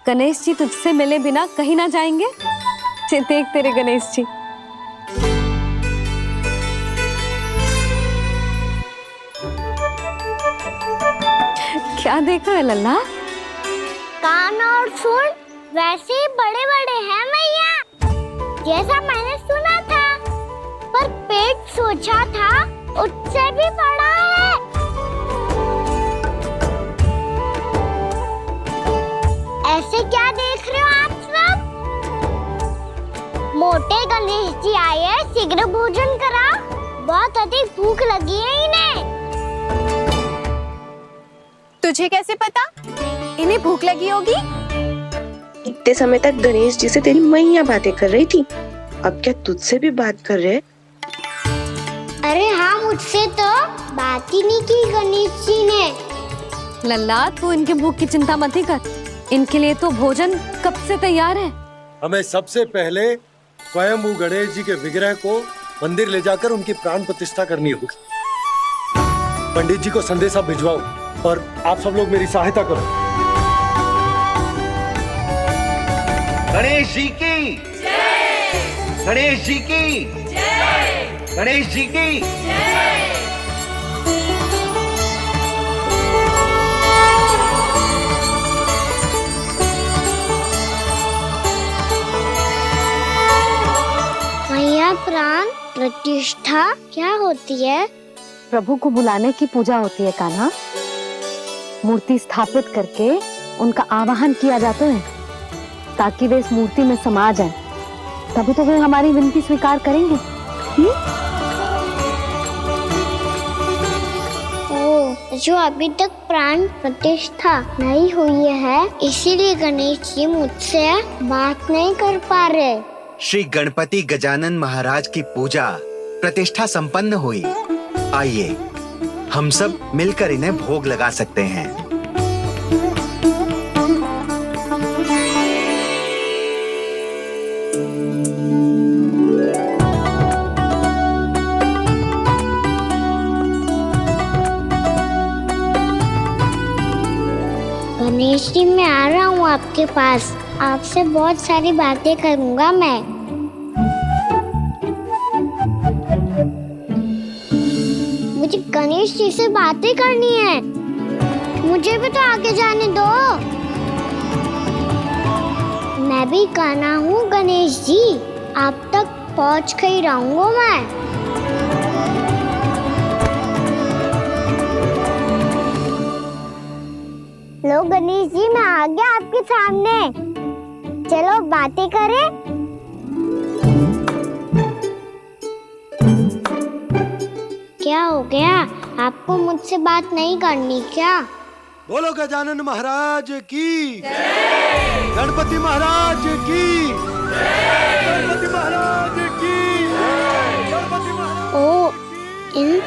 गणेश जी तुझसे मिले बिना कहीं ना जाएंगे। देख तेरे गणेश जी। क्या देख रहा है लल्ला? कान और सुन वैसे ही बड़े बड़े हैं मैया, जैसा मैंने सुना था, पर पेट सोचा था उससे भी बड़ा है। ऐसे क्या देख रहे हो आप सब? मोटे गणेश जी आए हैं, शीघ्र भोजन करा, बहुत अधिक भूख लगी है इन्हें। तुझे कैसे पता इन्हें भूख लगी होगी? इतने समय तक गणेश जी से तेरी मैया बातें कर रही थी, अब क्या तुझसे भी बात कर रहे? अरे हाँ, मुझसे तो बात ही नहीं की गणेश जी ने। लल्ला, तू इनके भूख की चिंता मत ही कर, इनके लिए तो भोजन कब से तैयार है। हमें सबसे पहले स्वयंभू गणेश जी के विग्रह को मंदिर ले जाकर उनकी प्राण प्रतिष्ठा करनी होगी। पंडित जी को संदेशा भिजवाओ और आप सब लोग मेरी सहायता करो। गणेश जी की जय! गणेश जी की जय! गणेश जी की जय! मैया, प्राण प्रतिष्ठा क्या होती है? प्रभु को बुलाने की पूजा होती है कान्हा। मूर्ति स्थापित करके उनका आवाहन किया जाता है ताकि वे इस मूर्ति में समा जाएं। तभी तो वे हमारी विनती स्वीकार करेंगे। ओ, जो अभी तक प्राण प्रतिष्ठा नहीं हुई है, इसीलिए गणेश जी मुझसे बात नहीं कर पा रहे। श्री गणपति गजानन महाराज की पूजा प्रतिष्ठा संपन्न हुई। आइए हम सब मिलकर इन्हें भोग लगा सकते हैं। गणेश जी, मैं आ रहा हूँ आपके पास, आपसे बहुत सारी बातें करूँगा मैं। मुझे गणेश जी से बातें करनी है, मुझे भी तो आगे जाने दो। मैं भी कान्हा हूँ गणेश जी, आप तक पहुँच कर ही रहूँगा मैं। लो गणेश जी, मैं आ गया आपके सामने, चलो बातें करें। क्या हो गया, आपको मुझसे बात नहीं करनी क्या? बोलो गजानन महाराज की जय! गणपति महाराज की जय! गणपति महाराज की जय! गणपति महाराज। ओ, इन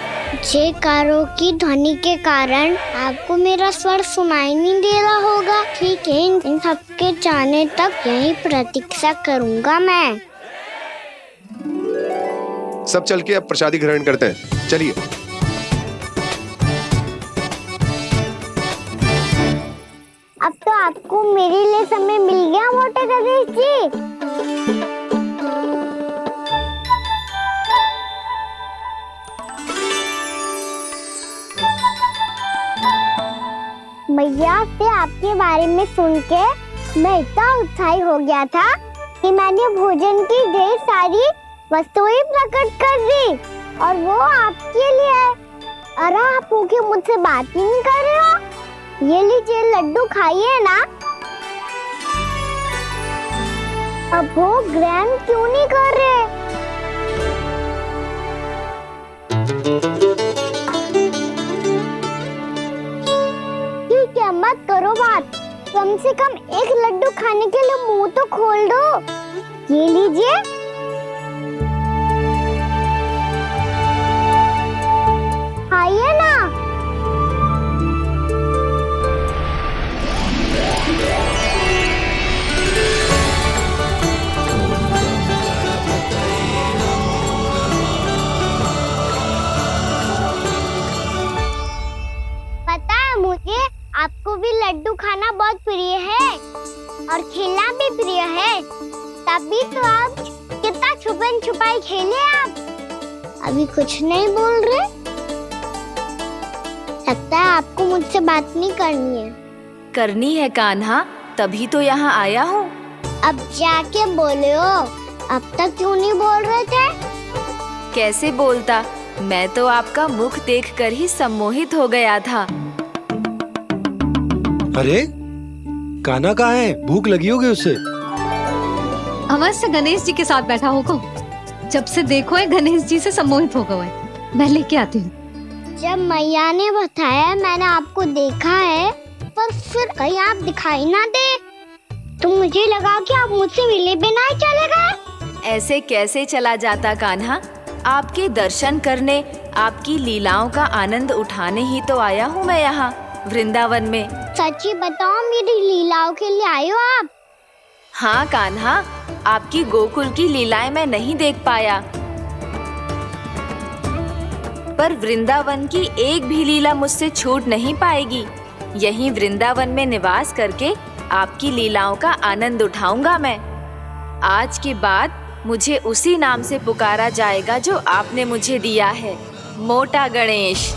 जयकारों की ध्वनि के कारण आपको मेरा स्वर सुनाई नहीं दे रहा होगा। ठीक है, इन सबके जाने तक यही प्रतीक्षा करूंगा मैं। सब चल के अब प्रसादी ग्रहण करते हैं, चलिए। अब तो आपको मेरे लिए समय मिल गया मोटे गणेश जी। मैया से आपके बारे में सुन के मैं इतना उत्साही हो गया था कि मैंने भोजन की ढेर सारी वस्तुएं प्रकट कर दी, और वो आपके लिए। अरे आप भूखे मुझसे बात ही नहीं कर रहे हो। ये लीजिए लड्डू, खाइए ना। अब वो ग्रैंड क्यों नहीं कर रहे? ठीक है, मत करो बात। कम से कम एक लड्डू खाने के लिए मुंह तो खोल दो। ये लीजिए। खाइए ना। पता है मुझे, आपको भी लड्डू खाना बहुत प्रिय है और खेलना भी प्रिय है। तभी तो आप कितना छुपन छुपाई खेले। आप अभी कुछ नहीं बोल रहे। लगता है आपको मुझसे बात नहीं करनी है। करनी है कान्हा, तभी तो यहाँ आया हूँ। अब जाके बोले हो। अब तक क्यों नहीं बोल रहे थे? कैसे बोलता, मैं तो आपका मुख देखकर ही सम्मोहित हो गया था। अरे कान्हा कहाँ है? भूख लगी होगी उसे। अवश्य गणेश जी के साथ बैठा होगा। जब से देखो है गणेश जी से सम्मोहित हो गए। मैं लेके आती हूँ। जब मैया ने बताया मैंने आपको देखा है, पर फिर कहीं आप दिखाई ना दे, तो मुझे लगा कि आप मुझसे मिले बिना ही चले गए। ऐसे कैसे चला जाता कान्हा? आपके दर्शन करने, आपकी लीलाओं का आनंद उठाने ही तो आया हूँ मैं यहाँ वृंदावन में। सच्ची बताओ, मेरी लीलाओं के लिए आए हो आप? हाँ कान्हा, आपकी गोकुल की लीलाएं मैं नहीं देख पाया, पर वृंदावन की एक भी लीला मुझसे छूट नहीं पाएगी। यहीं वृंदावन में निवास करके आपकी लीलाओं का आनंद उठाऊंगा मैं। आज के बाद मुझे उसी नाम से पुकारा जाएगा जो आपने मुझे दिया है, मोटा गणेश।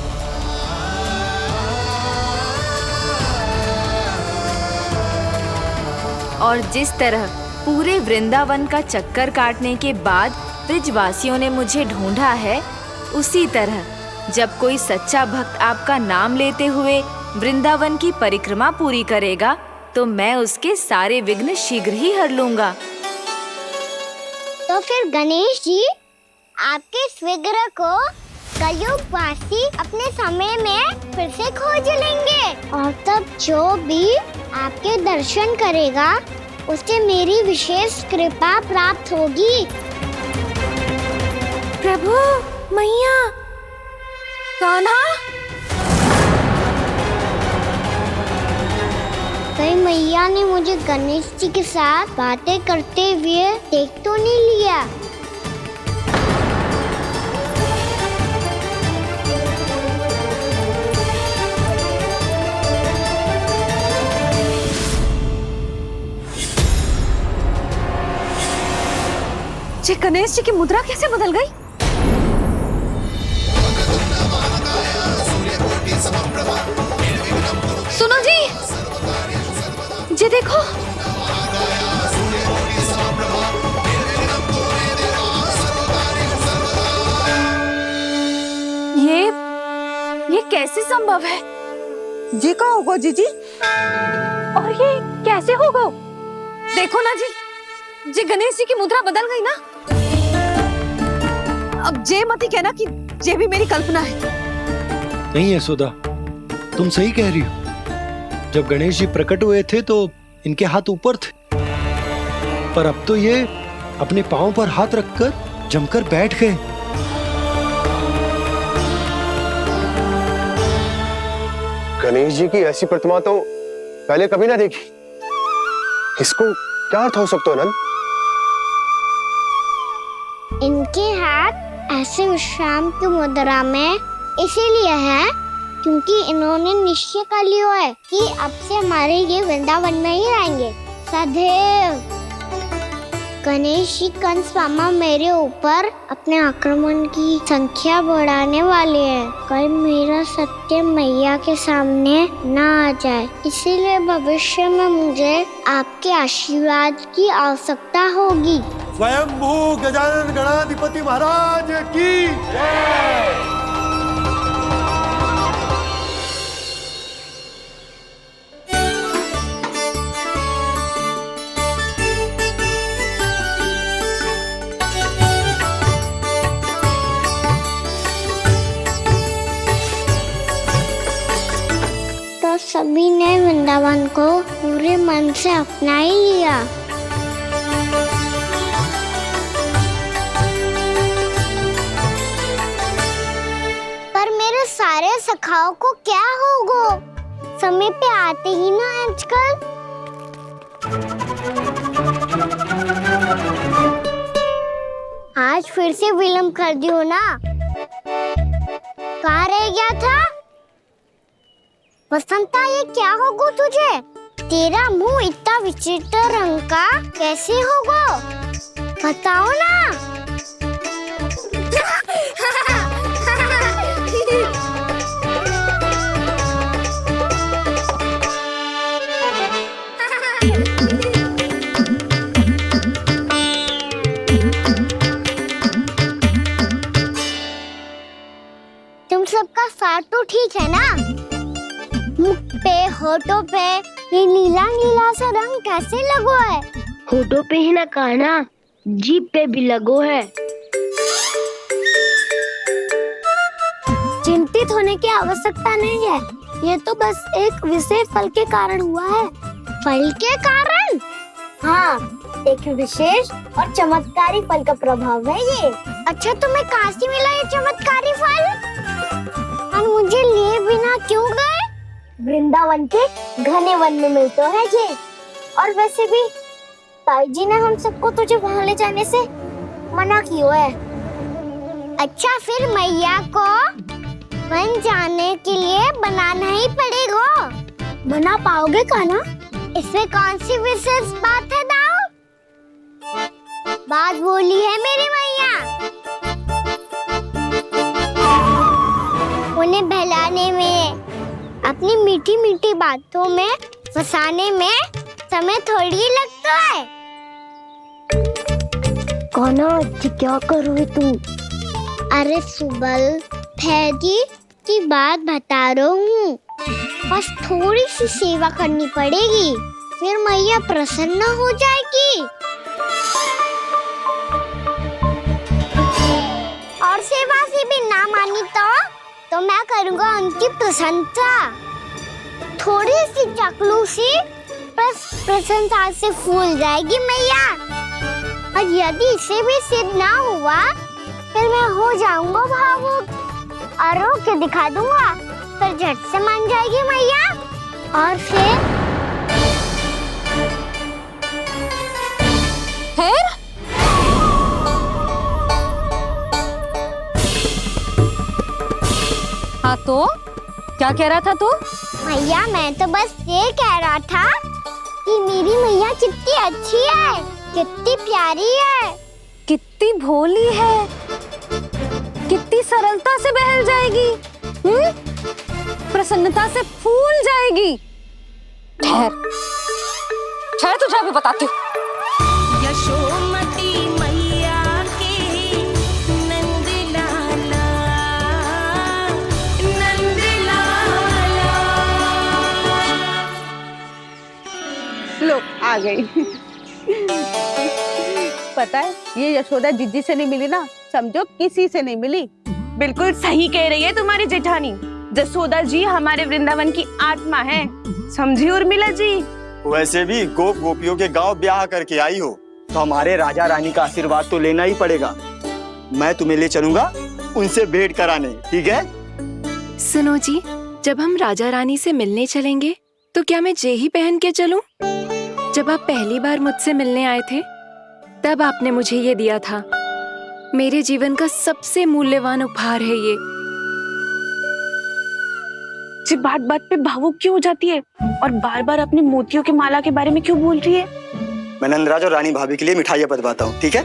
और जिस तरह पूरे वृंदावन का चक्कर काटने के बाद ब्रिजवासियों ने मुझे ढूंढा है, उसी तरह जब कोई सच्चा भक्त आपका नाम लेते हुए वृंदावन की परिक्रमा पूरी करेगा, तो मैं उसके सारे विघ्न शीघ्र ही हर लूंगा। तो फिर गणेश जी, आपके इस विग्रह को कलयुगवासी अपने समय में फिर से खोज लेंगे, और तब जो भी आपके दर्शन करेगा उसे मेरी विशेष कृपा प्राप्त होगी। प्रभु, मैया, कान्हा। कहीं मैया ने मुझे गणेश जी के साथ बातें करते हुए देख तो नहीं लिया? जी गणेश जी की मुद्रा कैसे बदल गई? सुनो जी, जी देखो। ये कैसे संभव है? जी का होगा जीजी? और ये कैसे होगा? देखो ना जी, जी गणेश जी की मुद्रा बदल गई ना। अब जे मत ही कहना कि ये भी मेरी कल्पना है। नहीं यशोदा, तुम सही कह रही हो। जब गणेश जी प्रकट हुए थे तो इनके हाथ ऊपर थे, पर अब तो ये अपने पांव पर हाथ रखकर जमकर बैठ गए। गणेश जी की ऐसी प्रतिमा तो पहले कभी ना देखी। इसको क्या अर्थ हो सकता है नंद? इनके हाथ ऐसे विश्राम की मुद्रा में इसीलिए है क्योंकि इन्होंने निश्चय कर लिया है कि अब से हमारे ये वृंदावन में ही रहेंगे सदैव। गणेश जी कंस मामा मेरे ऊपर अपने आक्रमण की संख्या बढ़ाने वाले हैं। कल मेरा सत्य मैया के सामने ना आ जाए, इसीलिए भविष्य में मुझे आपके आशीर्वाद की आवश्यकता होगी। स्वयंभू गजानन गणाधिपति महाराज की जय। सभी ने वृंदावन को पूरे मन से अपना ही लिया। पर मेरे सारे सखाओं को क्या होगा? समय पे आते ही ना आजकल। आज फिर से विलम्ब कर दियो ना। कहाँ रह गया था? वसंता, ये क्या होगा तुझे? तेरा मुंह इतना विचित्र रंग का कैसे होगा? बताओ ना। तुम सबका साथ तो ठीक है ना? मुख पे, होठों पे ये नीला नीला सा रंग कैसे लगो है? होठों पे ही ना कहना, जीभ पे भी लगो है। चिंतित होने की आवश्यकता नहीं है। ये तो बस एक विशेष फल के कारण हुआ है। फल के कारण? हाँ, एक विशेष और चमत्कारी फल का प्रभाव है ये। अच्छा, तुम्हें कहाँ से मिला ये चमत्कारी फल? और मुझे लिए बिना क्यों गए? वृंदावन के घने वन में मिलते हैं ये। और वैसे भी ताई जी ने हम सबको तुझे वहाँ ले जाने से मना किया है। अच्छा, फिर मैया को वन जाने के लिए बनाना ही पड़ेगा। बना पाओगे का ना? इसमें कौन सी विशेष बात है दाऊ? बात बोली है मेरी मैया। उन्हें बहलाने में, अपनी मीठी मीठी बातों में फंसाने में समय थोड़ी लगता है। कौना क्या करोगे तू? अरे सुबल, फैदी की बात बता रहा हूँ। बस थोड़ी सी सेवा करनी पड़ेगी, फिर मैया प्रसन्न हो जाएगी। और सेवा से भी ना मानी तो मैं करूँगा उनकी प्रशंसा। थोड़ी सी चाकलूसी बस प्रशंसा से फूल जाएगी मैया। और यदि इसे भी सिद्ध ना हुआ, फिर मैं हो जाऊंगा भावुक और रो के दिखा दूंगा। फिर झट से मान जाएगी मैया। और फिर हाँ तो क्या कह रहा था तू? मैया, मैं तो बस ये कह रहा था कि मेरी मैया कितनी अच्छी है, कितनी प्यारी है, कितनी भोली है, कितनी सरलता से बहल जाएगी, प्रसन्नता से फूल जाएगी। ठहर ठहर, तुझे अभी बताती हूँ। यशोमती मैया के नंद लाला, नंद लाला। लो आ गई। पता है, ये यशोदा जिज्जी से नहीं मिली ना, समझो किसी से नहीं मिली। बिल्कुल सही कह रही है तुम्हारी जेठानी। जसोदा जी हमारे वृंदावन की आत्मा है, समझी उर्मिला जी। वैसे भी गोप गोपियों के गांव ब्याह करके आई हो, तो हमारे राजा रानी का आशीर्वाद तो लेना ही पड़ेगा। मैं तुम्हें ले चलूंगा उनसे भेंट कराने, ठीक है? सुनो जी, जब हम राजा रानी से मिलने चलेंगे तो क्या मैं जे ही पहन के चलूं? जब आप पहली बार मुझसे मिलने आए थे, तब आपने मुझे ये दिया था। मेरे जीवन का सबसे मूल्यवान उपहार है ये। जी बात बात पे भावुक क्यों हो जाती है और बार बार अपने मोतियों के माला के बारे में क्यों बोल रही है? मैं नंदराज और रानी भाभी के लिए मिठाइयाँ बंटवाता हूँ, ठीक है?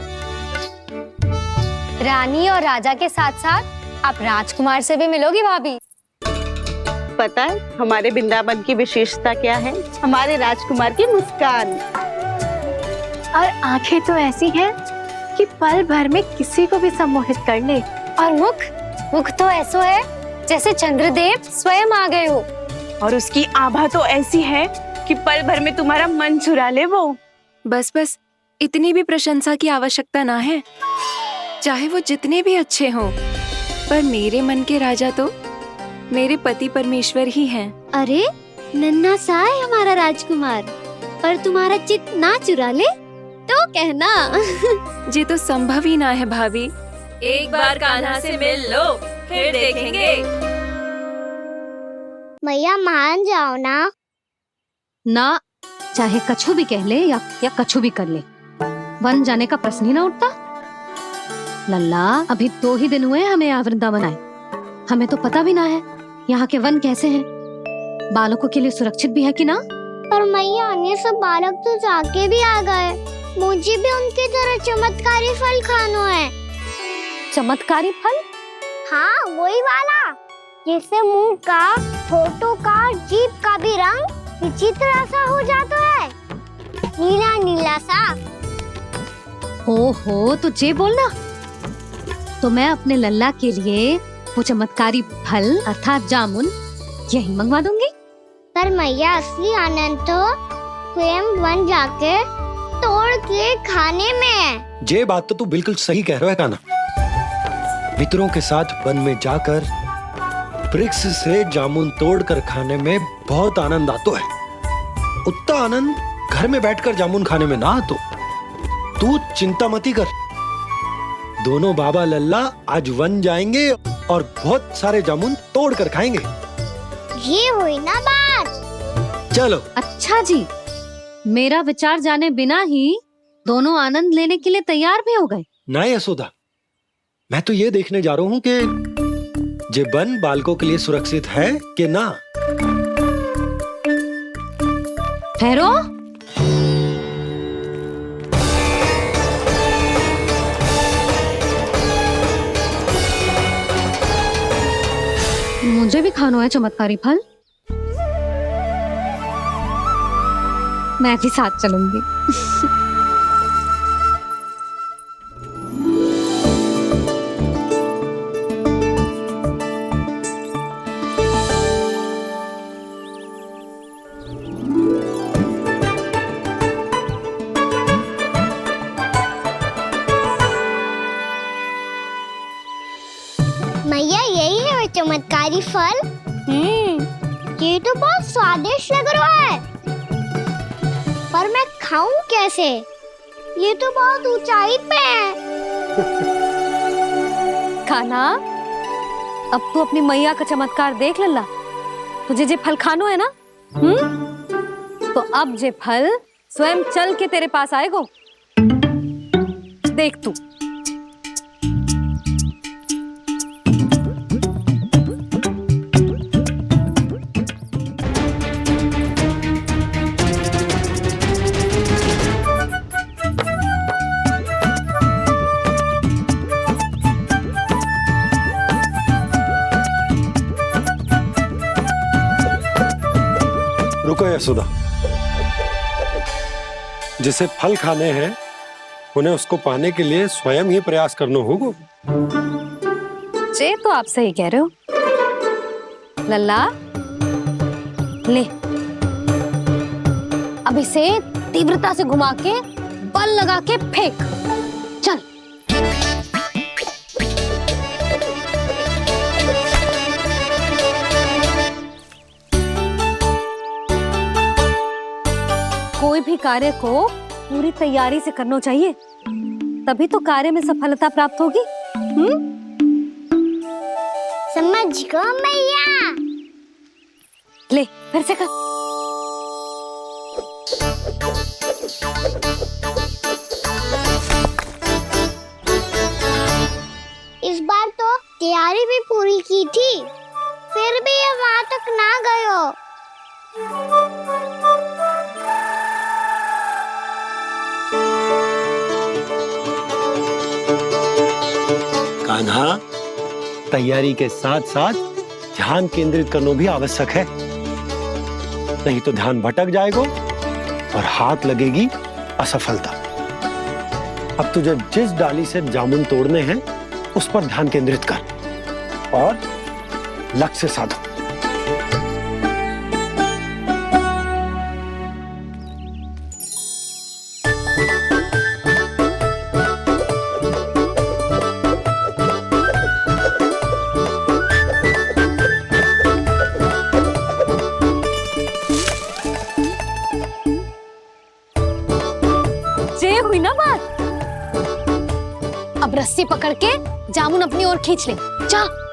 रानी और राजा के साथ साथ आप राजकुमार से भी मिलोगी भाभी। पता है हमारे वृंदावन की विशेषता क्या है? हमारे राजकुमार की मुस्कान। और आंखें तो ऐसी हैं कि पल भर में किसी को भी सम्मोहित कर ले। और मुख तो ऐसा है जैसे चंद्रदेव स्वयं आ गए हो। और उसकी आभा तो ऐसी है कि पल भर में तुम्हारा मन चुरा ले वो। बस बस, इतनी भी प्रशंसा की आवश्यकता ना है। चाहे वो जितने भी अच्छे हों, पर मेरे मन के राजा तो मेरे पति परमेश्वर ही हैं। अरे नन्हा सा है हमारा राजकुमार, पर तुम्हारा चित्त ना चुरा ले तो कहना। ये तो संभव ही ना है भाभी। एक बार कान्हा से मिल लो, फिर देखेंगे। मैया मान जाओ ना। ना, चाहे कछु भी कह ले या कछु भी कर ले, वन जाने का प्रश्न ही ना उठता। लल्ला, अभी 2 ही दिन हुए हमें यहाँ वृंदावन आए। हमें तो पता भी ना है यहाँ के वन कैसे हैं, बालकों के लिए सुरक्षित भी है कि ना। पर मैया ये सब बालक तो जाके भी आ गए, मुझे भी उनकी तरह चमत्कारी फल खाना है। चमत्कारी फल? हाँ, वही वाला जिससे मुंह का, होठों का, जीभ का भी रंग विचित्र सा हो जाता है, नीला नीला सा। हो तो जे बोलना। तो मैं अपने लल्ला के लिए वो चमत्कारी फल अर्थात जामुन यही मंगवा दूंगी। पर मैया असली आनंद तो स्वयं वन जाके तोड़ के खाने में है। ये बात तो तू बिल्कुल सही कह रहा है कान्हा। मित्रों के साथ वन में जाकर वृक्ष से जामुन तोड़कर खाने में बहुत आनंद आता है। उतना आनंद घर में बैठकर जामुन खाने में ना आतो। तू चिंता मती कर, दोनों बाबा लल्ला आज वन जाएंगे और बहुत सारे जामुन तोड़कर खाएंगे। ये हुई ना बात। चलो। अच्छा जी, मेरा विचार जाने बिना ही दोनों आनंद लेने के लिए तैयार भी हो गए। ना यशोदा, मैं तो ये देखने जा रहा हूँ कि ये वन बालकों के लिए सुरक्षित है कि ना। ठहरो। मुझे भी खाना है चमत्कारी फल। मैं भी साथ चलूंगी। मैया यही है वो चमत्कारी फल। ये तो बहुत स्वादिष्ट लग रहा है, पर मैं खाऊं कैसे? ये तो बहुत ऊंचाई पे है। खाना, अब तू अपनी मैया का चमत्कार देख लल्ला। तुझे जे फल खानो है ना, तो अब जे फल स्वयं चल के तेरे पास आएगो। देख तू। रुको यशोदा, जिसे फल खाने हैं उन्हें उसको पाने के लिए स्वयं ही प्रयास करना होगा। जे तो आप सही कह रहे हो लल्ला। ले, अब इसे तीव्रता से घुमा के बल लगा के फेंक। चल। कोई भी कार्य को पूरी तैयारी से करना चाहिए, तभी तो कार्य में सफलता प्राप्त होगी। समझ गो मैया। ले, फिर से कर। इस बार तो तैयारी भी पूरी की थी, फिर भी ये वहां तक ना गयो। कान्हा, तैयारी के साथ साथ ध्यान केंद्रित करना भी आवश्यक है, नहीं तो ध्यान भटक जाएगा और हाथ लगेगी असफलता। अब तुझे जिस डाली से जामुन तोड़ने हैं उस पर ध्यान केंद्रित कर और लक्ष्य साधो। अब रस्सी पकड़ के जामुन अपनी ओर खींच ले। जा।